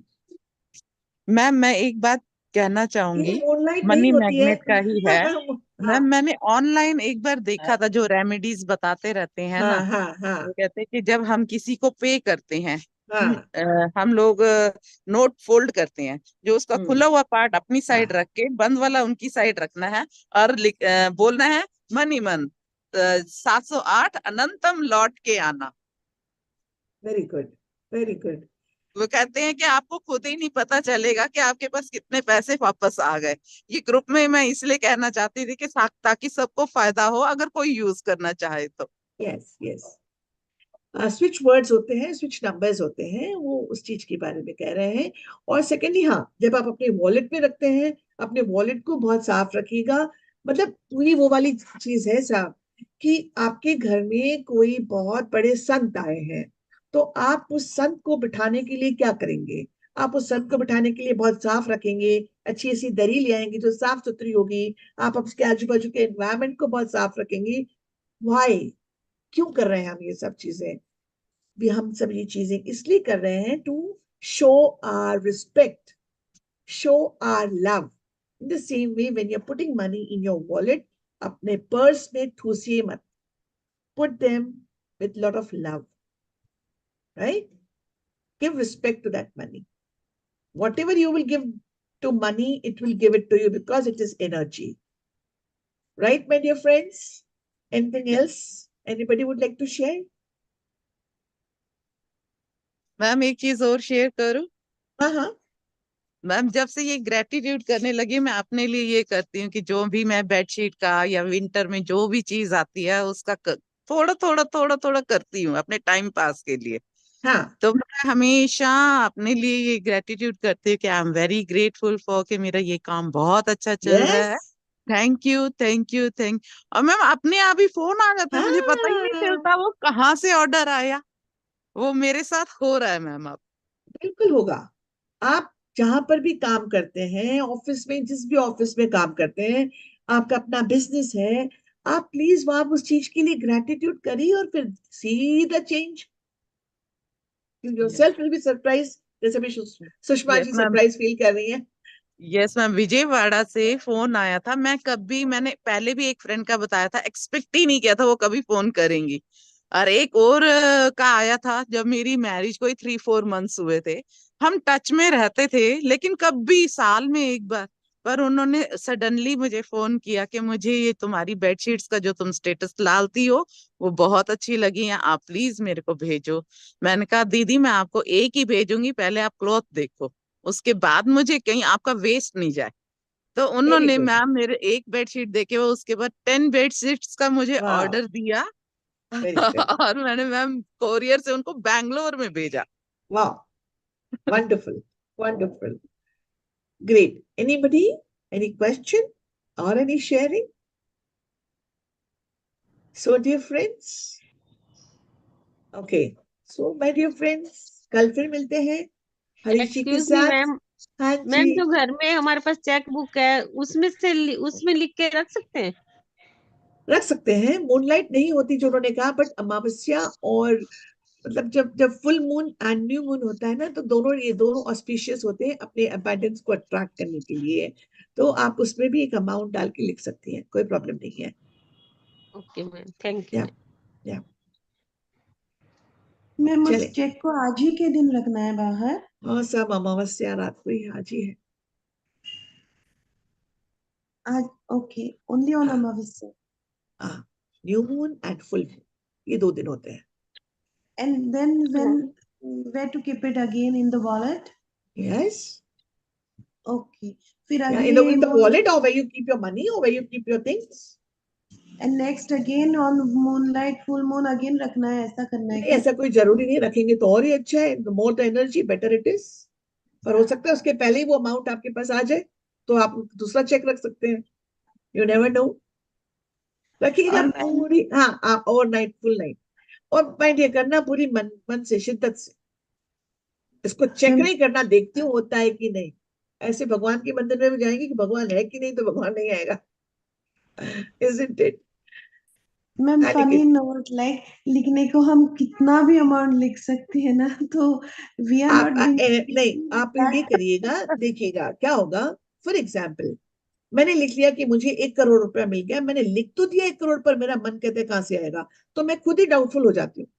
मैम मैं एक बात कहना ये चाहूंगी, मूनलाइट मनी नहीं होती है। मैग्नेट का ही है। हाँ मैम मैंने ऑनलाइन एक बार देखा था, जो रेमेडीज बताते रहते हैं ना, हाँ हाँ हाँ वो कहते हैं कि जब हम किसी को पे करते हैं, हाँ हम लोग नोट फोल्ड करते हैं, जो उसका खुला हुआ पार्ट अपनी साइड रख के बंद वाला उनकी साइड रखना है और बोलना है मनी मन 708 अनंतम लौट के आना। Very good, very good. वो कहते हैं कि आपको खुद ही नहीं पता चलेगा कि आपके पास कितने पैसे वापस आ गए। ये ग्रुप में मैं इसलिए कहना चाहती थी कि ताकि सबको फायदा हो, अगर कोई यूज करना चाहे तो। यस यस, स्विच वर्ड्स होते हैं, स्विच नंबर्स होते हैं, वो उस चीज के बारे में कह रहे हैं। और सेकेंडली, हाँ, जब आप अपने वॉलेट में रखते हैं, अपने वॉलेट को बहुत साफ रखिएगा। मतलब पूरी वो वाली चीज है साफ कि आपके घर में कोई बहुत बड़े संत आए हैं, तो आप उस संत को बिठाने के लिए क्या करेंगे? आप उस संत को बिठाने के लिए बहुत साफ रखेंगे, अच्छी ऐसी दरी ले आएंगे जो साफ सुथरी होगी, आप उसके आजू बाजू के एनवायरमेंट को बहुत साफ रखेंगे। वाई? क्यों कर रहे हैं हम ये सब चीजें? भी हम सब ये चीजें इसलिए कर रहे हैं to show our respect, show our love. In the same way, when you're putting money in your wallet, अपने पर्स में ठूसिए मत. Put them with lot of love, right? Give respect to that money. Whatever you will give to money, it will give it to you because it is energy. Right, my dear friends? Anything else? Anybody would like to share? Ma'am एक चीज और share करूं? हाँ हाँ. Ma'am जब से ये gratitude करने लगी, मैं अपने लिए ये करती हूँ कि जो भी मैं बेडशीट का या विंटर में जो भी चीज आती है उसका थोड़ा थोड़ा थोड़ा थोड़ा करती हूँ अपने टाइम पास के लिए। हाँ. तो मैं हमेशा अपने लिए ये ग्रेटिट्यूड करती हूँ कि I am very grateful for कि मेरा ये काम बहुत अच्छा चल रहा है। Yes. Thank you thank you thank. और मैम अपने आप ही फोन आ जाता है, मुझे पता ही नहीं हाँ. चलता वो कहाँ से ऑर्डर आया। वो मेरे साथ हो रहा है मैम अब। बिल्कुल होगा. आप जहां पर भी काम करते हैं, ऑफिस में, जिस भी ऑफिस में काम करते हैं, आपका अपना बिजनेस है, आप प्लीज वहां उस चीज के लिए ग्रेटिट्यूड करिए और फिर see the change. You yourself will be surprise. जैसे भी सुषमा यस जी मैम। सरप्राइज फील कर रही हैं. यस मैम, विजयवाड़ा से फोन आया था। मैंने पहले भी एक फ्रेंड का बताया था, एक्सपेक्ट ही नहीं किया था वो कभी फोन करेंगी। और एक और का आया था जब मेरी मैरिज को 3-4 मंथ्स हुए थे। हम टच में रहते थे लेकिन कभी साल में एक बार। पर उन्होंने सडनली मुझे फोन किया कि मुझे ये तुम्हारी बेडशीट्स का जो तुम स्टेटस डालती हो वो बहुत अच्छी लगी है, आप प्लीज मेरे को भेजो। मैंने कहा दीदी मैं आपको एक ही भेजूंगी, पहले आप क्लॉथ देखो, उसके बाद मुझे कहीं आपका वेस्ट नहीं जाए। तो वेरी उन्होंने गुड. मैम मेरे एक बेडशीट देके वो उसके बाद 10 बेडशीट्स का मुझे वाओ. ऑर्डर दिया। Very good. और मैंने मैम कोरियर से उनको बैंगलोर में भेजा। Wow. Wonderful. Wonderful. Great. Anybody? Any question or any sharing? So, dear friends, okay. So, my dear friends, कल फिर मिलते हैं हरीश जी के एक्सक्यूज मी साथ. मैम। हाँ मैम जी. जो घर में हमारे पास चेक बुक है उसमें लिख के रख सकते हैं? रख सकते हैं. मूनलाइट नहीं होती जो उन्होंने कहा, बट अमावस्या और मतलब जब जब full moon and new moon होता है ना, तो ये दोनों ऑस्पिशियस होते हैं अपने अबंडेंस को अट्रैक्ट करने के लिए. तो आप उसमें भी एक अमाउंट डाल के लिख सकती हैं, कोई प्रॉब्लम नहीं है. Okay ma'am, thank you. या या मैम उस चले. चेक को आज ही के दिन रखना है बाहर? हाँ, सब अमावस्या रात को ही आज ही है. आज? ओके, ओनली ऑन हाँ अमावस्या. हाँ. New moon and full moon, ये 2 दिन होते हैं. And then where to keep it again in the wallet? Yes. Okay. फिर या अगले in the moon wallet, or where you keep your money, or where you keep your things. and next again on moonlight full moon again रखना है, ऐसा करना है नहीं, क्या? ऐसा कोई जरूरी नहीं. रखेंगे तो और ही अच्छा है. The more the energy, better it is. पर हो सकता है उसके पहले ही वो अमाउंट आपके पास आ जाए, तो आप दूसरा चेक रख सकते हैं. You never know. रखिएगा और पूरी. हाँ, आप ओवरनाइट, फुल नाइट. और माइंड ये करना पूरी मन मन से, शिद्दत से. इसको चेक मैम नहीं करना देखती हूँ होता है कि नहीं. ऐसे भगवान के मंदिर में भी जाएंगे कि भगवान है कि नहीं, तो भगवान नहीं आएगा. Isn't it? मैम हाँ, फनी लेकिन नोट लाइक लिखने को हम कितना भी अमाउंट लिख सकते हैं ना, तो वी आर आप नॉट नहीं, आप ये करिएगा, देखिएगा क्या होगा. फॉर एग्जाम्पल, मैंने लिख लिया कि मुझे 1 करोड़ रुपया मिल गया. मैंने लिख तो दिया 1 करोड़, पर मेरा मन कहते कहां से आएगा, तो मैं खुद ही डाउटफुल हो जाती हूँ.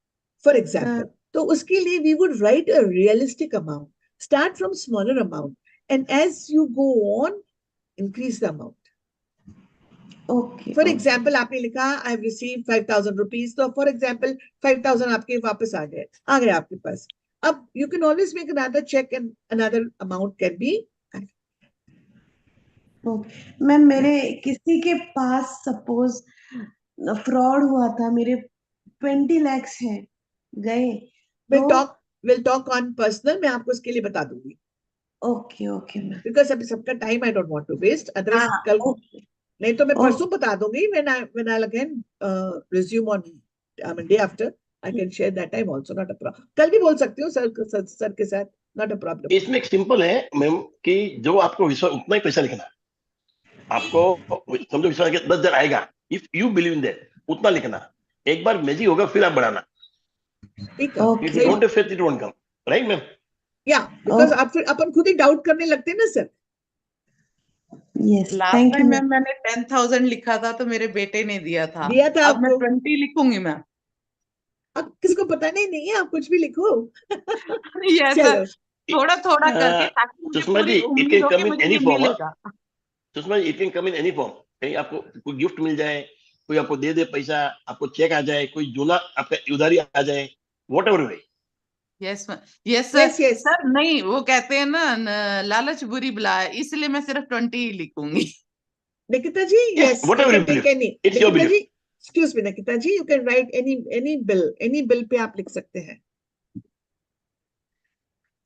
फॉर एग्जाम्पल, तो उसके लिए we would write a realistic amount. Start from smaller amount, and as you go on increase the amount. Okay. For example, आपने लिखा आई हैव रिसीव 5,000 रुपीज, तो फॉर एग्जाम्पल 5,000 आपके वापस आ गए आपके पास. अब you can always make another check and another amount can be. Ma'am मेरे किसी के पास सपोज फ्रॉड हुआ था, मेरे 20 lakhs है गए तो. Will talk on personal. मैं आपको इसके लिए बता दूंगी, ओके ओके मैम. बिकॉज अभी सबका time I don't want to waste. Otherwise हाँ कल ओके. नहीं तो मैं Oh. परसों बता दूंगी when I'll again resume on day after. I can share that time also, not a problem. कल भी बोल सकती हूँ सर के साथ, not a problem. इसमें एक सिंपल है मैम कि जो आपको विश्वास उतना ही पैसा लिखना है। आपको समझो विश्वास के 10,000 आएगा, if you believe in that उतना लिखना। एक बार मैजिक होगा फिर आप बढ़ाना। ठीक है, Okay. If you don't have faith it won't come, right ma'am? या बिकॉज आप फिर अपन खुद ही डाउट करने लगते हैं ना sir. Yes. Last Thank you, time ma'am. Ma'am मैंने 10,000 लिखा था तो मेरे बेटे ने दिया था। दिया था अब मैं आपको। 20 लिखूंगी मैम। अब किसको पता नहीं है, आप कुछ भी लिखो। यस चलो थोड़ा थोड़ा करके ताकि मुझे सुषमा पूरी जी, इट उम्मीद कैन हो कि कम इन मुझे एनी ये फॉर्म। मिलेगा। Sushma ji, it can come in any form. कहीं आपको कोई गिफ्ट मिल जाए, कोई आपको दे पैसा, आपको चेक आ जाए, कोई जूना आपका उधारी आ जाए, what ever way. Yes yes yes yes sir. नहीं वो कहते हैं ना लालच बुरी बला है, इसलिए मैं सिर्फ 20 ही लिखूंगी। निकिता जी, Yes, yes, you whatever you can take believe. any. It's your Nikita belief. Ji, excuse me, Nikita ji, you can write any bill पे आप लिख सकते हैं।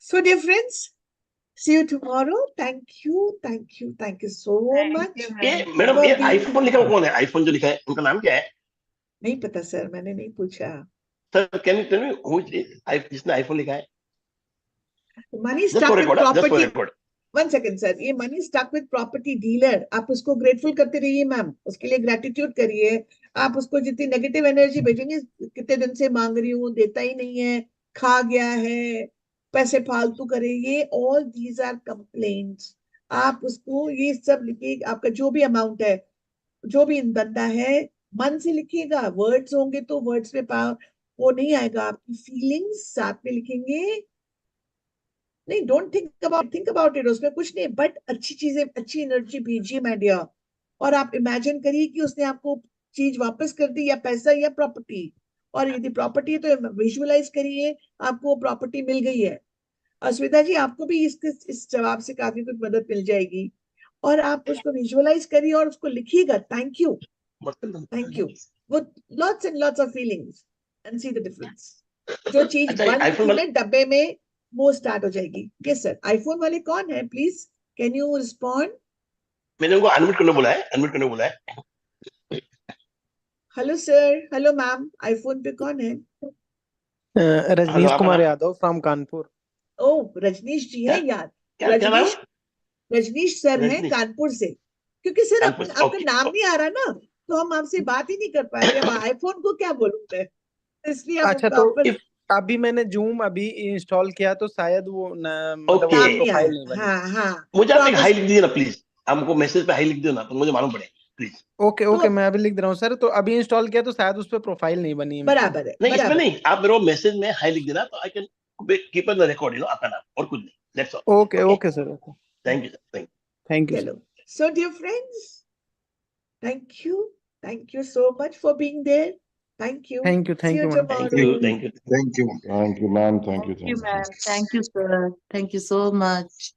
So dear friends, see you tomorrow. Thank you so much ये madam for ये being. IPhone लिखा हुआ कौन है? आईफोन जो लिखा है उनका नाम क्या है? नहीं पता सर, मैंने नहीं पूछा। Sir can you tell me who जिसने आईफोन लिखा है? Money just stuck for with record, just for property. Record. One second sir, ये money stuck with property dealer, आप उसको grateful करते रहिए मैम, उसके लिए gratitude करिए। आप उसको जितनी नेगेटिव एनर्जी भेजेंगे, कितने दिन से मांग रही हूँ, देता ही नहीं है, खा गया है, पैसे फालतू करे, ये all these are complaints। आप उसको ये सब लिखिए, आपका जो भी अमाउंट है, जो भी धंधा है, मन से लिखिएगा। वर्ड्स होंगे तो वर्ड्स में पावर वो नहीं आएगा, आपकी फीलिंग्स साथ में लिखेंगे। नहीं, डोंट थिंक अबाउट इट, उसमें कुछ नहीं, बट अच्छी चीजें, अच्छी एनर्जी भेजिए माय डियर। और आप इमेजिन करिए कि उसने आपको चीज वापस कर दी, या पैसा या प्रॉपर्टी, और यदि प्रॉपर्टी है तो विजुअलाइज करिए आपको प्रॉपर्टी मिल गई है। अस्मिता जी, आपको भी इस जवाब से काफी कुछ मदद मिल जाएगी, और आप उसको विजुअलाइज करिए और उसको लिखिएगा, thank you with lots and lots of feelings and see the difference। जो चीज अच्छा, बंद आईफोन थी ना डब्बे में, वो स्टार्ट हो जाएगी। यस सर, आईफोन वाले कौन है, प्लीज कैन यू रिस्पॉन्ड? मैंने उनको अनम्यूट करने बोला है, अनम्यूट करने बोला है। Hello sir, hello ma'am, iPhone पे कौन है? हेलो, रजनीश आपका कुमार नाम? यादव फ्रॉम कानपुर। ओ रजनीश जी है यार, क्या क्या नाम? रजनीश सर हैं रजनीश, कानपुर से। क्योंकि सर कानपुर से। आपका ओके नाम नहीं आ रहा ना, तो हम आपसे बात ही नहीं कर पा रहे। अब आईफोन को क्या बोलूं मैं, इसलिए आप अच्छा, तो वापस अभी मैंने जूम अभी इंस्टॉल किया तो शायद वो मतलब ओके। वो नाम नहीं प्रोफाइल आया। नहीं बनी। हाँ हाँ, मुझे तो आप एक आप हाई उस लिख दीजिए ना प्लीज। हमको मैसेज पे हाई लिख दो ना, तो मुझे मालूम पड़े प्लीज। ओके तो ओके, मैं अभी लिख दे रहा हूँ सर। तो अभी इंस्टॉल किया तो शायद उस पर प्रोफाइल नहीं बनी है मेरी। बराबर है, नहीं, इसमें बराबर। नहीं, आप मेरे को मैसेज में हाई लिख देना, तो I can keep the record, you know, आपका नाम और कुछ नहीं। That's all. Okay okay, okay sir, okay, thank you sir, thank you sir. चलो, so dear friends, thank you so much for being there. Thank you. Thank you See you madam. Thank tomorrow. You, thank you. Thank you, ma'am. Thank you. Thank you ma'am, thank you sir, thank you so much.